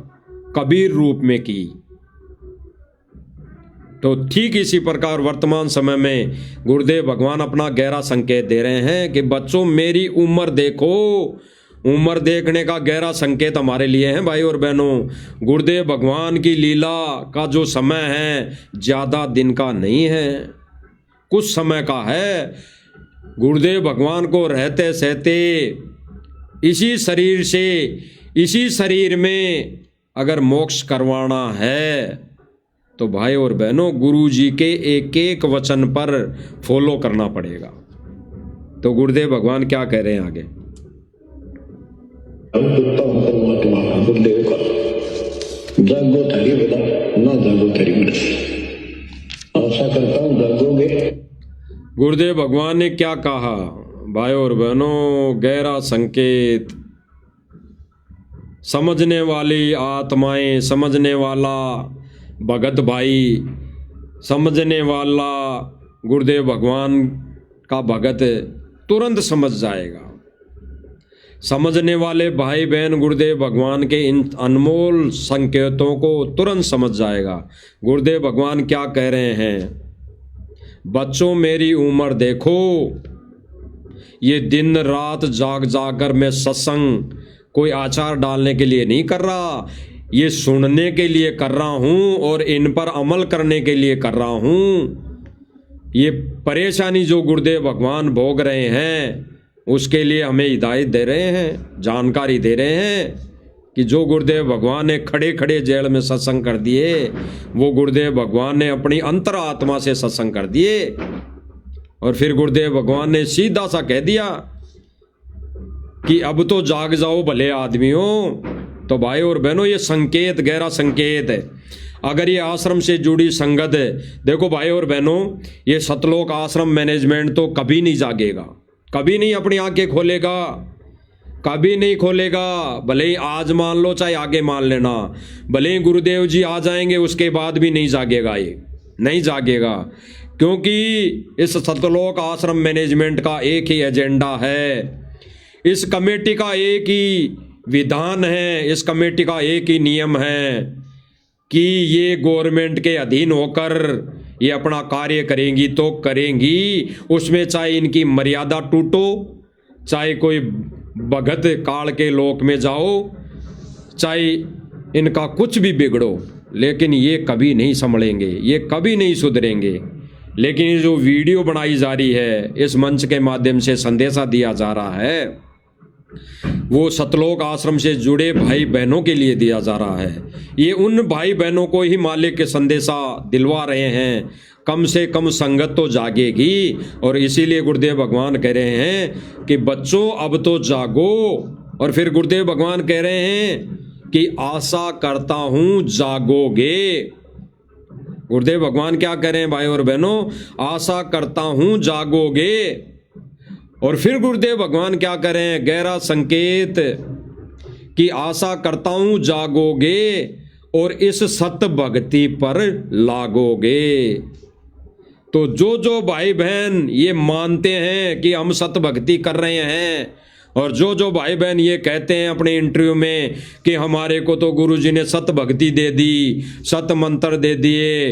कबीर रूप में की, तो ठीक इसी प्रकार वर्तमान समय में गुरुदेव भगवान अपना गहरा संकेत दे रहे हैं कि बच्चों मेरी उम्र देखो। उम्र देखने का गहरा संकेत हमारे लिए है भाई और बहनों। गुरुदेव भगवान की लीला का जो समय है ज्यादा दिन का नहीं है, कुछ समय का है। गुरुदेव भगवान को रहते सहते इसी शरीर से, इसी शरीर में अगर मोक्ष करवाना है तो भाई और बहनों गुरु जी के एक एक वचन पर फॉलो करना पड़ेगा। तो गुरुदेव भगवान क्या कह रहे हैं आगे, परमात्मा गुरुदेव का जागो थारी बता ना जागो थारी बस। आशा करता हूं जागोगे। गुरुदेव भगवान ने क्या कहा भाई और बहनों, गहरा संकेत। समझने वाली आत्माएं, समझने वाला भगत भाई, समझने वाला गुरुदेव भगवान का भगत तुरंत समझ जाएगा। समझने वाले भाई बहन गुरुदेव भगवान के इन अनमोल संकेतों को तुरंत समझ जाएगा। गुरुदेव भगवान क्या कह रहे हैं, बच्चों मेरी उम्र देखो। ये दिन रात जाग जाकर मैं सत्संग कोई आचार डालने के लिए नहीं कर रहा, ये सुनने के लिए कर रहा हूं और इन पर अमल करने के लिए कर रहा हूं। ये परेशानी जो गुरुदेव भगवान भोग रहे हैं उसके लिए हमें हिदायत दे रहे हैं, जानकारी दे रहे हैं कि जो गुरुदेव भगवान ने खड़े खड़े जेल में सत्संग कर दिए वो गुरुदेव भगवान ने अपनी अंतरात्मा से सत्संग कर दिए। और फिर गुरुदेव भगवान ने सीधा सा कह दिया कि अब तो जाग जाओ भले आदमियों। तो भाई और बहनों ये संकेत, गहरा संकेत है। अगर ये आश्रम से जुड़ी संगत है, देखो भाई और बहनों, ये सतलोक आश्रम मैनेजमेंट तो कभी नहीं जागेगा, कभी नहीं अपनी आंखें खोलेगा, कभी नहीं खोलेगा। भले ही आज मान लो चाहे आगे मान लेना, भले ही गुरुदेव जी आ जाएंगे उसके बाद भी नहीं जागेगा, ये नहीं जागेगा। क्योंकि इस सतलोक आश्रम मैनेजमेंट का एक ही एजेंडा है, इस कमेटी का एक ही विधान है, इस कमेटी का एक ही नियम है कि ये गवर्नमेंट के अधीन होकर ये अपना कार्य करेंगी तो करेंगी, उसमें चाहे इनकी मर्यादा टूटो, चाहे कोई भगत काल के लोक में जाओ, चाहे इनका कुछ भी बिगड़ो, लेकिन ये कभी नहीं संभलेंगे, ये कभी नहीं सुधरेंगे। लेकिन ये जो वीडियो बनाई जा रही है, इस मंच के माध्यम से संदेशा दिया जा रहा है, वो सतलोक आश्रम से जुड़े भाई बहनों के लिए दिया जा रहा है। ये उन भाई बहनों को ही मालिक के संदेशा दिलवा रहे हैं, कम से कम संगत तो जागेगी। और इसीलिए गुरुदेव भगवान कह रहे हैं कि बच्चों अब तो जागो। और फिर गुरुदेव भगवान कह रहे हैं कि आशा करता हूं जागोगे। गुरुदेव भगवान क्या कह रहे हैं भाई और बहनों? आशा करता हूं जागोगे। और फिर गुरुदेव भगवान क्या कर रहे हैं? गहरा संकेत कि आशा करता हूं जागोगे और इस सत भक्ति पर लागोगे। तो जो जो भाई बहन ये मानते हैं कि हम सत भक्ति कर रहे हैं, और जो जो भाई बहन ये कहते हैं अपने इंटरव्यू में कि हमारे को तो गुरुजी ने सत भक्ति दे दी, सत मंत्र दे दिए,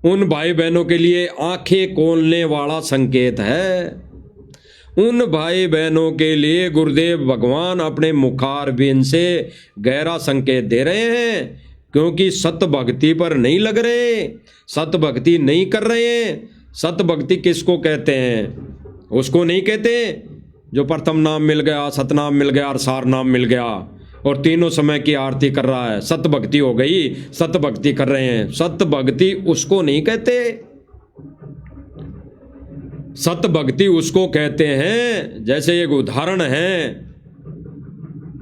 उन भाई बहनों के लिए आंखें खोलने वाला संकेत है। उन भाई बहनों के लिए गुरुदेव भगवान अपने मुखारबिंद से गहरा संकेत दे रहे हैं, क्योंकि सत भक्ति पर नहीं लग रहे, सत भक्ति नहीं कर रहे। सत भक्ति किसको कहते हैं? उसको नहीं कहते जो प्रथम नाम मिल गया, सतनाम मिल गया और सार नाम मिल गया और तीनों समय की आरती कर रहा है, सत भक्ति हो गई, सत भक्ति कर रहे हैं। सत भक्ति उसको नहीं कहते। सत भक्ति उसको कहते हैं, जैसे एक उदाहरण है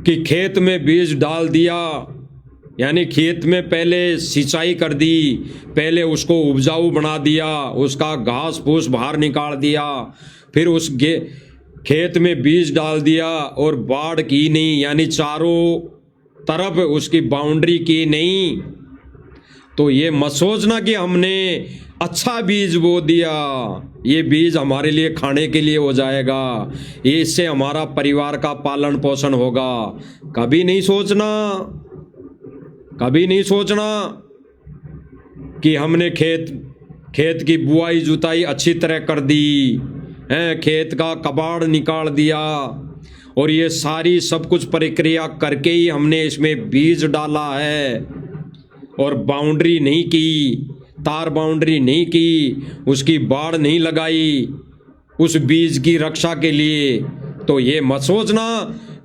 कि खेत में बीज डाल दिया, यानी खेत में पहले सिंचाई कर दी, पहले उसको उपजाऊ बना दिया, उसका घास फूस बाहर निकाल दिया, फिर उस खेत में बीज डाल दिया और बाड़ की नहीं, यानी चारों तरफ उसकी बाउंड्री की नहीं। तो ये मत सोचना कि हमने अच्छा बीज बो दिया, ये बीज हमारे लिए खाने के लिए हो जाएगा, ये इससे हमारा परिवार का पालन पोषण होगा। कभी नहीं सोचना, कभी नहीं सोचना कि हमने खेत की बुआई जुताई अच्छी तरह कर दी है, खेत का कबाड़ निकाल दिया और ये सारी सब कुछ प्रक्रिया करके ही हमने इसमें बीज डाला है और बाउंड्री नहीं की, तार बाउंड्री नहीं की, उसकी बाड़ नहीं लगाई उस बीज की रक्षा के लिए। तो ये मत सोचना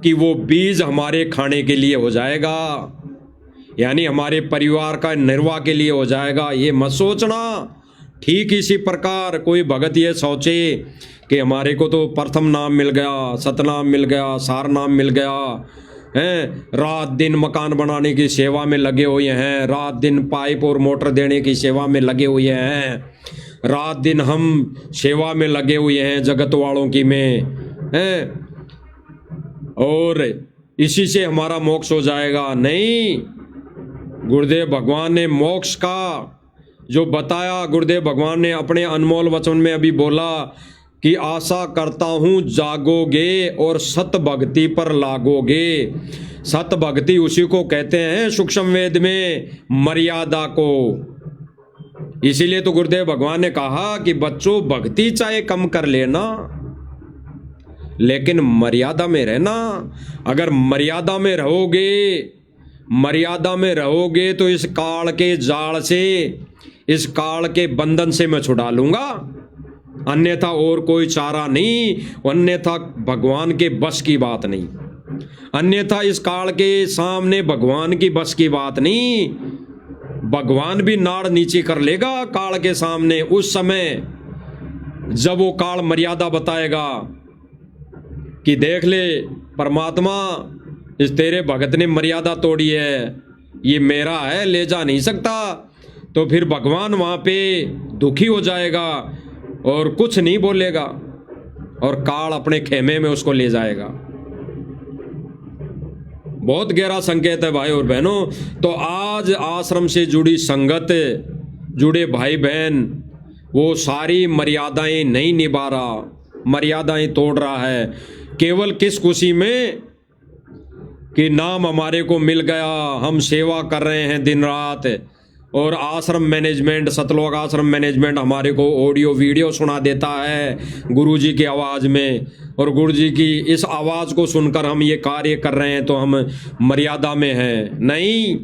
कि वो बीज हमारे खाने के लिए हो जाएगा, यानी हमारे परिवार का निर्वाह के लिए हो जाएगा, ये मत सोचना। ठीक इसी प्रकार कोई भगत ये सोचे कि हमारे को तो प्रथम नाम मिल गया, सतनाम मिल गया, सार नाम मिल गया हैं, रात दिन मकान बनाने की सेवा में लगे हुए हैं, रात दिन पाइप और मोटर देने की सेवा में लगे हुए हैं, रात दिन हम सेवा में लगे हुए हैं जगत वालों की में हैं, और इसी से हमारा मोक्ष हो जाएगा। नहीं, गुरुदेव भगवान ने मोक्ष का जो बताया, गुरुदेव भगवान ने अपने अनमोल वचन में अभी बोला कि आशा करता हूं जागोगे और सत भक्ति पर लागोगे। सत भक्ति उसी को कहते हैं सूक्ष्म वेद में मर्यादा को। इसीलिए तो गुरुदेव भगवान ने कहा कि बच्चों भक्ति चाहे कम कर लेना, लेकिन मर्यादा में रहना। अगर मर्यादा में रहोगे, मर्यादा में रहोगे तो इस काल के जाल से, इस काल के बंधन से मैं छुड़ा लूंगा, अन्यथा और कोई चारा नहीं, अन्यथा भगवान के बस की बात नहीं, अन्यथा इस काल के सामने भगवान की बस की बात नहीं। भगवान भी नाड़ नीचे कर लेगा काल के सामने उस समय जब वो काल मर्यादा बताएगा कि देख ले परमात्मा, इस तेरे भगत ने मर्यादा तोड़ी है, ये मेरा है, ले जा नहीं सकता। तो फिर भगवान वहां पे दुखी हो जाएगा और कुछ नहीं बोलेगा और काल अपने खेमे में उसको ले जाएगा। बहुत गहरा संकेत है भाई और बहनों। तो आज आश्रम से जुड़ी संगत, जुड़े भाई बहन, वो सारी मर्यादाएं नहीं निभा रहा, मर्यादाएं तोड़ रहा है, केवल किस खुशी में कि नाम हमारे को मिल गया, हम सेवा कर रहे हैं दिन रात, और आश्रम मैनेजमेंट, सतलोक आश्रम मैनेजमेंट हमारे को ऑडियो वीडियो सुना देता है गुरुजी की आवाज़ में, और गुरुजी की इस आवाज़ को सुनकर हम ये कार्य कर रहे हैं तो हम मर्यादा में हैं। नहीं,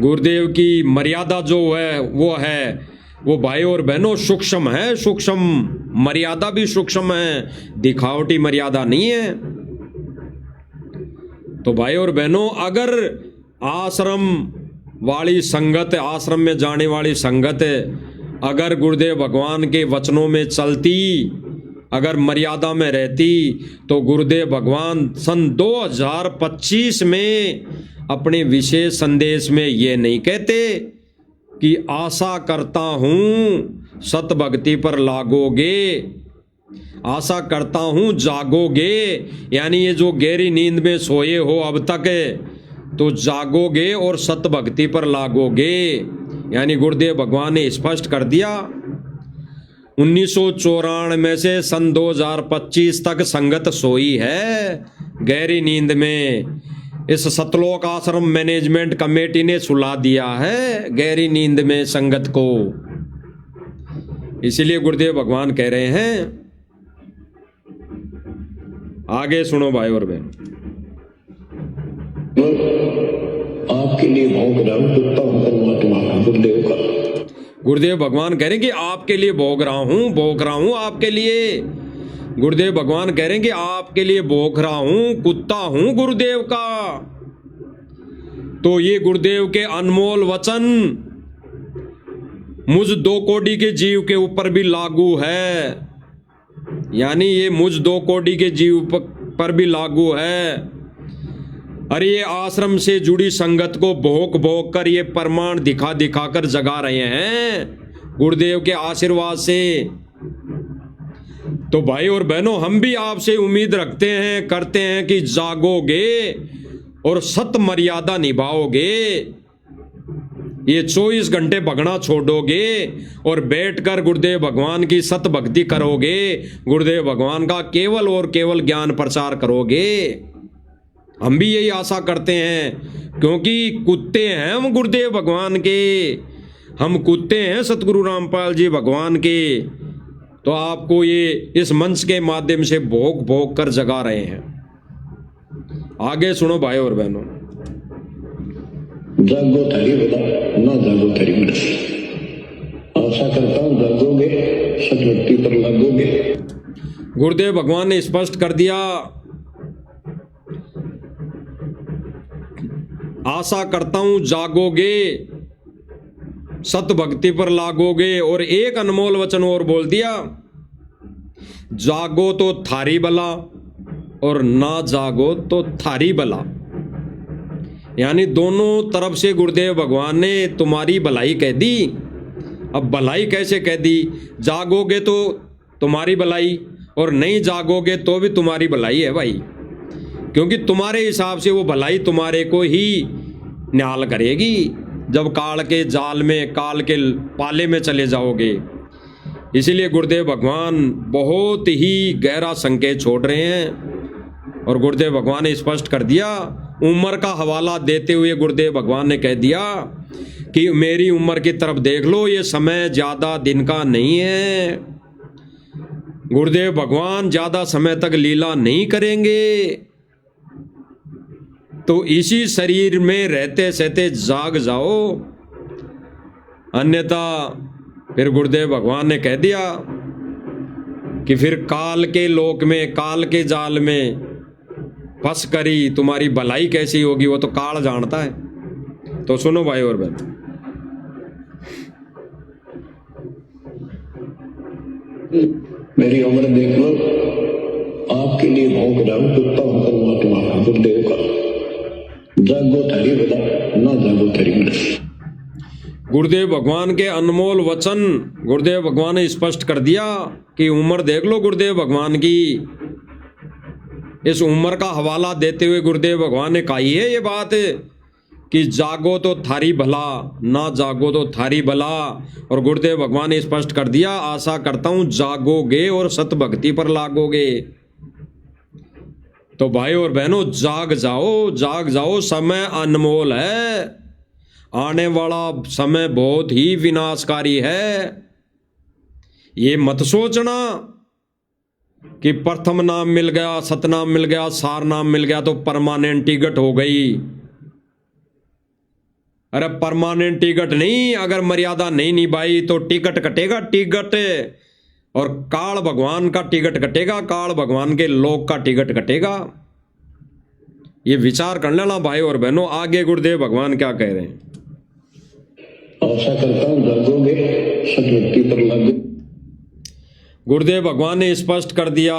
गुरुदेव की मर्यादा जो है वो भाई और बहनों सूक्ष्म है, सूक्ष्म मर्यादा भी सूक्ष्म है, दिखावटी मर्यादा नहीं है। तो भाई और बहनों, अगर आश्रम वाली संगत, आश्रम में जाने वाली संगत अगर गुरुदेव भगवान के वचनों में चलती, अगर मर्यादा में रहती, तो गुरुदेव भगवान सन 2025 में अपने विशेष संदेश में ये नहीं कहते कि आशा करता हूं सत भक्ति पर लागोगे, आशा करता हूं जागोगे, यानी ये जो गहरी नींद में सोए हो अब तक, तो जागोगे और सत भक्ति पर लागोगे। यानी गुरुदेव भगवान ने स्पष्ट कर दिया 1994 से सन 2025 तक संगत सोई है गहरी नींद में। इस सतलोक आश्रम मैनेजमेंट कमेटी ने सुला दिया है गहरी नींद में संगत को। इसीलिए गुरुदेव भगवान कह रहे हैं, आगे सुनो भाई और बहन। आपके लिए भोग रहा हूं, कुत्ता हूं परमात्मा गुरुदेव का। गुरुदेव भगवान कह रहे हैं कि आपके लिए भोग रहा हूं आपके लिए। गुरुदेव भगवान कह रहे हैं कि आपके लिए भोग रहा हूं, कुत्ता हूं गुरुदेव का। तो ये गुरुदेव के अनमोल वचन मुझ 2 कोटि के जीव के ऊपर भी लागू है। यानी ये मुझ 2 कोटि के जीव पर भी लागू है। अरे ये आश्रम से जुड़ी संगत को भोग भोग कर ये प्रमाण दिखा दिखा कर जगा रहे हैं गुरुदेव के आशीर्वाद से। तो भाई और बहनों, हम भी आपसे उम्मीद रखते हैं, करते हैं कि जागोगे और सत मर्यादा निभाओगे, ये 24 घंटे भगना छोड़ोगे और बैठकर गुरुदेव भगवान की सत भक्ति करोगे, गुरुदेव भगवान का केवल और केवल ज्ञान प्रचार करोगे। हम भी यही आशा करते हैं, क्योंकि कुत्ते हैं हम गुरुदेव भगवान के, हम कुत्ते हैं सतगुरु रामपाल जी भगवान के। तो आपको ये इस मंच के माध्यम से भोग भोग कर जगा रहे हैं। आगे सुनो भाई और बहनों। जागो थारी बता, ना जागो थारी बता। आशा करता हूं जागोगे, सतभक्ति पर लागोगे। गुरुदेव भगवान ने स्पष्ट कर दिया, आशा करता हूं जागोगे, सत भक्ति पर लागोगे। और एक अनमोल वचन और बोल दिया, जागो तो थारी बला और ना जागो तो थारी बला। यानी दोनों तरफ से गुरुदेव भगवान ने तुम्हारी भलाई कह दी। अब भलाई कैसे कह दी? जागोगे तो तुम्हारी भलाई और नहीं जागोगे तो भी तुम्हारी भलाई है भाई, क्योंकि तुम्हारे हिसाब से वो भलाई तुम्हारे को ही निहाल करेगी जब काल के जाल में, काल के पाले में चले जाओगे। इसीलिए गुरुदेव भगवान बहुत ही गहरा संकेत छोड़ रहे हैं और गुरुदेव भगवान ने स्पष्ट कर दिया। उम्र का हवाला देते हुए गुरुदेव भगवान ने कह दिया कि मेरी उम्र की तरफ देख लो, ये समय ज़्यादा दिन का नहीं है। गुरुदेव भगवान ज़्यादा समय तक लीला नहीं करेंगे। तो इसी शरीर में रहते सहते जाग जाओ, अन्यथा फिर गुरुदेव भगवान ने कह दिया कि फिर काल के लोक में, काल के जाल में फंस करी तुम्हारी भलाई कैसी होगी वो तो काल जानता है। तो सुनो भाई और बहन, मेरी उम्र देख लो, आपके लिए भोग रहा हूं, कुत्ता हूं परमात्मा गुरुदेव का। जागो थारी बता, ना जागो थारी बता। गुरुदेव भगवान के अनमोल वचन गुरुदेव भगवान ने स्पष्ट कर दिया कि उम्र देख लो गुरुदेव भगवान की। इस उम्र का हवाला देते हुए गुरुदेव भगवान ने कही है ये बात कि जागो तो थारी भला, ना जागो तो थारी भला। और गुरुदेव भगवान ने स्पष्ट कर दिया, आशा करता हूं जागोगे और सत भक्ति पर लागोगे। तो भाई और बहनों, जाग जाओ, जाग जाओ, समय अनमोल है। आने वाला समय बहुत ही विनाशकारी है। ये मत सोचना कि प्रथम नाम मिल गया, सतनाम मिल गया, सार नाम मिल गया तो परमानेंट टिकट हो गई। अरे परमानेंट टिकट नहीं, अगर मर्यादा नहीं निभाई तो टिकट कटेगा, टिकट। और काल भगवान का टिकट कटेगा, काल भगवान के लोक का टिकट कटेगा। ये विचार कर लेना भाई और बहनों। आगे गुरुदेव भगवान क्या कह रहे हैं? आशा करता हूं जागोगे, सदवृत्ति पर लागू। गुरुदेव भगवान ने स्पष्ट कर दिया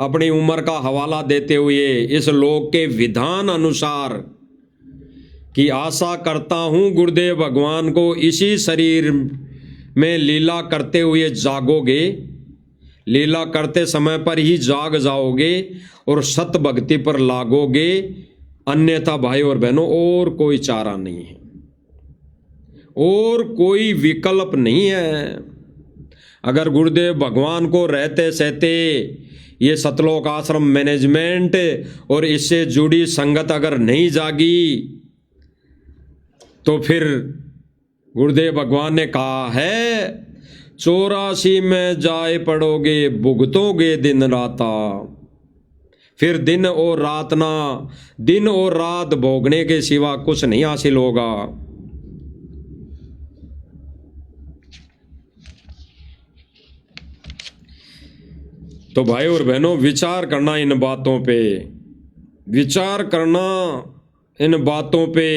अपनी उम्र का हवाला देते हुए इस लोक के विधान अनुसार कि आशा करता हूं गुरुदेव भगवान को इसी शरीर में लीला करते हुए जागोगे, लीला करते समय पर ही जाग जाओगे और सत भक्ति पर लागोगे, अन्यथा भाई और बहनों और कोई चारा नहीं है, और कोई विकल्प नहीं है। अगर गुरुदेव भगवान को रहते सहते ये सतलोक आश्रम मैनेजमेंट और इससे जुड़ी संगत अगर नहीं जागी तो फिर गुरुदेव भगवान ने कहा है 84 में जाए पड़ोगे, भुगतोगे दिन राता। फिर दिन और रात ना, दिन और रात भोगने के सिवा कुछ नहीं हासिल होगा। तो भाई और बहनों विचार करना इन बातों पे, विचार करना इन बातों पे।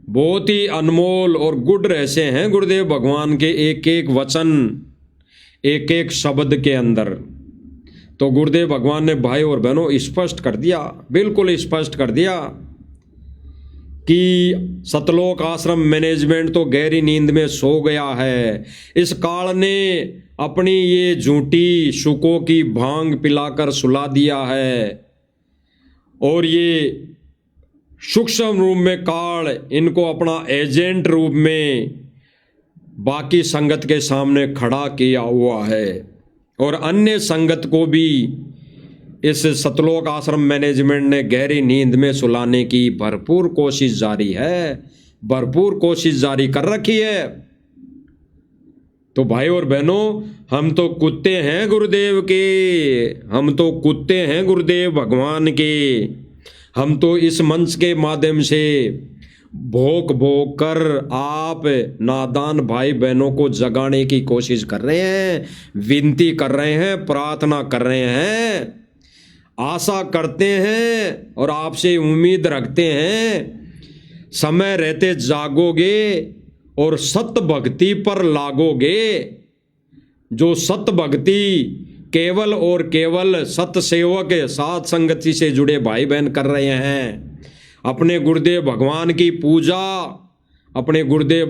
बहुत ही अनमोल और गुड रहस्य हैं गुरुदेव भगवान के एक एक वचन, एक एक शब्द के अंदर। तो गुरुदेव भगवान ने भाई और बहनों स्पष्ट कर दिया, बिल्कुल स्पष्ट कर दिया कि सतलोक आश्रम मैनेजमेंट तो गहरी नींद में सो गया है। इस काल ने अपनी ये झूठी शुकों की भांग पिलाकर सुला दिया है और ये सूक्ष्म रूप में काल इनको अपना एजेंट रूप में बाकी संगत के सामने खड़ा किया हुआ है और अन्य संगत को भी इस सतलोक आश्रम मैनेजमेंट ने गहरी नींद में सुलाने की भरपूर कोशिश जारी है, भरपूर कोशिश जारी कर रखी है। तो भाई और बहनों हम तो कुत्ते हैं गुरुदेव के, हम तो कुत्ते हैं गुरुदेव भगवान के। हम तो इस मंच के माध्यम से भोग भोग कर आप नादान भाई बहनों को जगाने की कोशिश कर रहे हैं, विनती कर रहे हैं, प्रार्थना कर रहे हैं, आशा करते हैं और आपसे उम्मीद रखते हैं समय रहते जागोगे और सत भक्ति पर लागोगे। जो सत भक्ति केवल और केवल सत सेवक साथ संगति से जुड़े भाई बहन कर रहे हैं, अपने गुरुदेव भगवान की पूजा, अपने गुरुदेव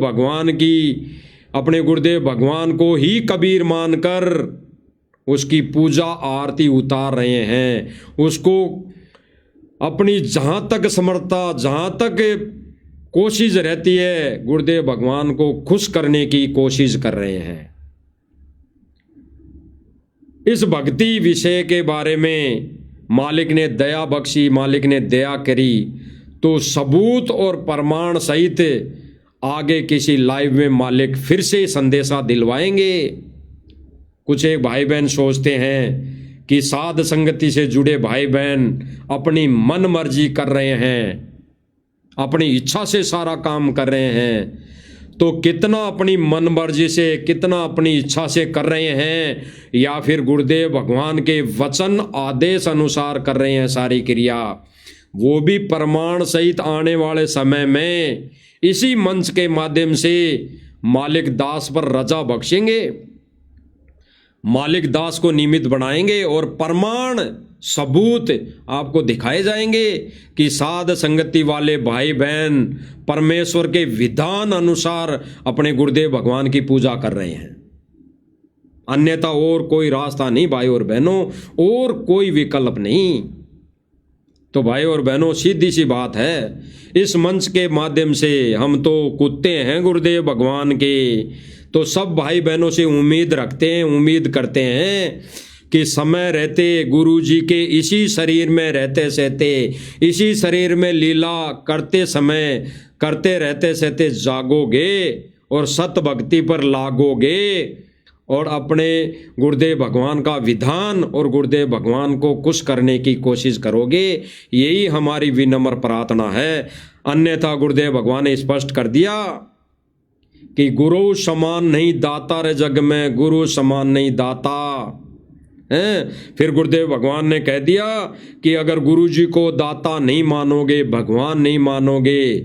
भगवान को ही कबीर मानकर उसकी पूजा आरती उतार रहे हैं, उसको अपनी जहाँ तक समर्थता, जहाँ तक कोशिश रहती है गुरुदेव भगवान को खुश करने की कोशिश कर रहे हैं। इस भक्ति विषय के बारे में मालिक ने दया बख्शी, मालिक ने दया करी तो सबूत और प्रमाण सहित आगे किसी लाइव में मालिक फिर से संदेशा दिलवाएंगे। कुछ एक भाई बहन सोचते हैं कि साध संगति से जुड़े भाई बहन अपनी मन मर्जी कर रहे हैं, अपनी इच्छा से सारा काम कर रहे हैं। तो कितना अपनी मन मर्जी से, कितना अपनी इच्छा से कर रहे हैं, या फिर गुरुदेव भगवान के वचन आदेश अनुसार कर रहे हैं सारी क्रिया, वो भी प्रमाण सहित आने वाले समय में इसी मंच के माध्यम से मालिक दास पर रजा बख्शेंगे, मालिक दास को निमित्त बनाएंगे और प्रमाण सबूत आपको दिखाए जाएंगे कि साध संगति वाले भाई बहन परमेश्वर के विधान अनुसार अपने गुरुदेव भगवान की पूजा कर रहे हैं। अन्यथा और कोई रास्ता नहीं भाई और बहनों, और कोई विकल्प नहीं। तो भाई और बहनों सीधी सी बात है, इस मंच के माध्यम से हम तो कुत्ते हैं गुरुदेव भगवान के। तो सब भाई बहनों से उम्मीद रखते हैं, उम्मीद करते हैं कि समय रहते गुरु जी के इसी शरीर में रहते सहते, इसी शरीर में लीला करते समय करते रहते सहते जागोगे और सत भक्ति पर लागोगे और अपने गुरुदेव भगवान का विधान और गुरुदेव भगवान को खुश करने की कोशिश करोगे। यही हमारी विनम्र प्रार्थना है। अन्यथा गुरुदेव भगवान ने स्पष्ट कर दिया कि गुरु समान नहीं दाता रे जग में, गुरु समान नहीं दाता हैं। फिर गुरुदेव भगवान ने कह दिया कि अगर गुरु जी को दाता नहीं मानोगे, भगवान नहीं मानोगे,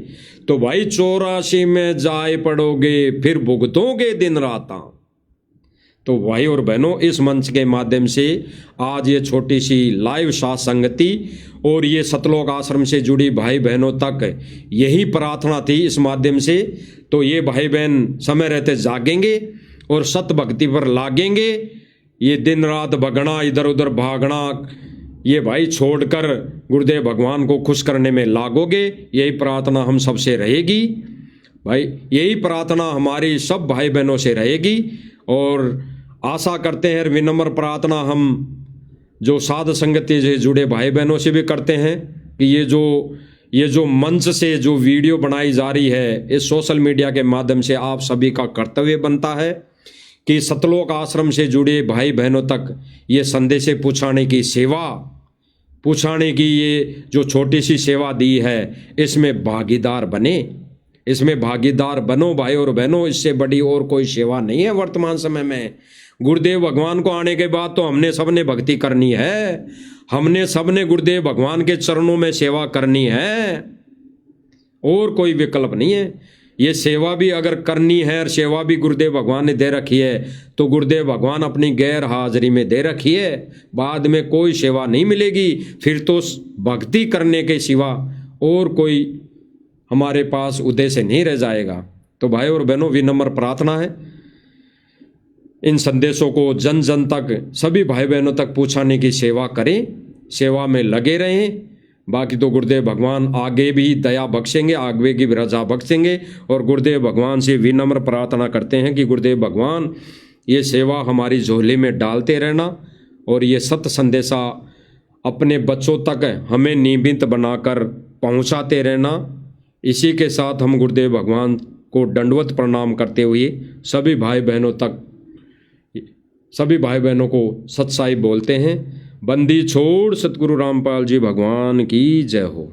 तो भाई 84 में जाए पड़ोगे, फिर भुगतोगे दिन रात। तो भाई और बहनों, इस मंच के माध्यम से आज ये छोटी सी लाइव साथ संगति और ये सतलोक आश्रम से जुड़ी भाई बहनों तक यही प्रार्थना थी इस माध्यम से। तो ये भाई बहन समय रहते जागेंगे और सत भक्ति पर लागेंगे। ये दिन रात भगना, इधर उधर भागना, ये भाई छोड़कर गुरुदेव भगवान को खुश करने में लागोगे। यही प्रार्थना हम सबसे रहेगी भाई, यही प्रार्थना हमारी सब भाई बहनों से रहेगी। और आशा करते हैं, विनम्र प्रार्थना हम जो साध संगति से जुड़े भाई बहनों से भी करते हैं कि ये जो मंच से जो वीडियो बनाई जा रही है, इस सोशल मीडिया के माध्यम से आप सभी का कर्तव्य बनता है कि सतलोक आश्रम से जुड़े भाई बहनों तक ये संदेश पहुँचाने की सेवा, पहुँचाने की ये जो छोटी सी सेवा दी है, इसमें भागीदार बने, इसमें भागीदार बनो भाई और बहनों। इससे बड़ी और कोई सेवा नहीं है वर्तमान समय में। गुरुदेव भगवान को आने के बाद तो हमने सबने भक्ति करनी है, हमने सबने गुरुदेव भगवान के चरणों में सेवा करनी है, और कोई विकल्प नहीं है। ये सेवा भी अगर करनी है और सेवा भी गुरुदेव भगवान ने दे रखी है, तो गुरुदेव भगवान अपनी गैर हाजिरी में दे रखी है, बाद में कोई सेवा नहीं मिलेगी। फिर तो भक्ति करने के सिवा और कोई हमारे पास उद्देश्य नहीं रह जाएगा। तो भाई और बहनों, विनम्र प्रार्थना है इन संदेशों को जन जन तक, सभी भाई बहनों तक पहुँचाने की सेवा करें, सेवा में लगे रहें। बाकी तो गुरुदेव भगवान आगे भी दया बख्शेंगे, आगे की रजा बख्शेंगे। और गुरुदेव भगवान से विनम्र प्रार्थना करते हैं कि गुरुदेव भगवान ये सेवा हमारी झोली में डालते रहना और ये सत्य संदेशा अपने बच्चों तक हमें नियमित बनाकर पहुंचाते रहना। इसी के साथ हम गुरुदेव भगवान को दंडवत प्रणाम करते हुए सभी भाई बहनों को सत्साई बोलते हैं। बंदी छोड़ सतगुरु रामपाल जी भगवान की जय हो।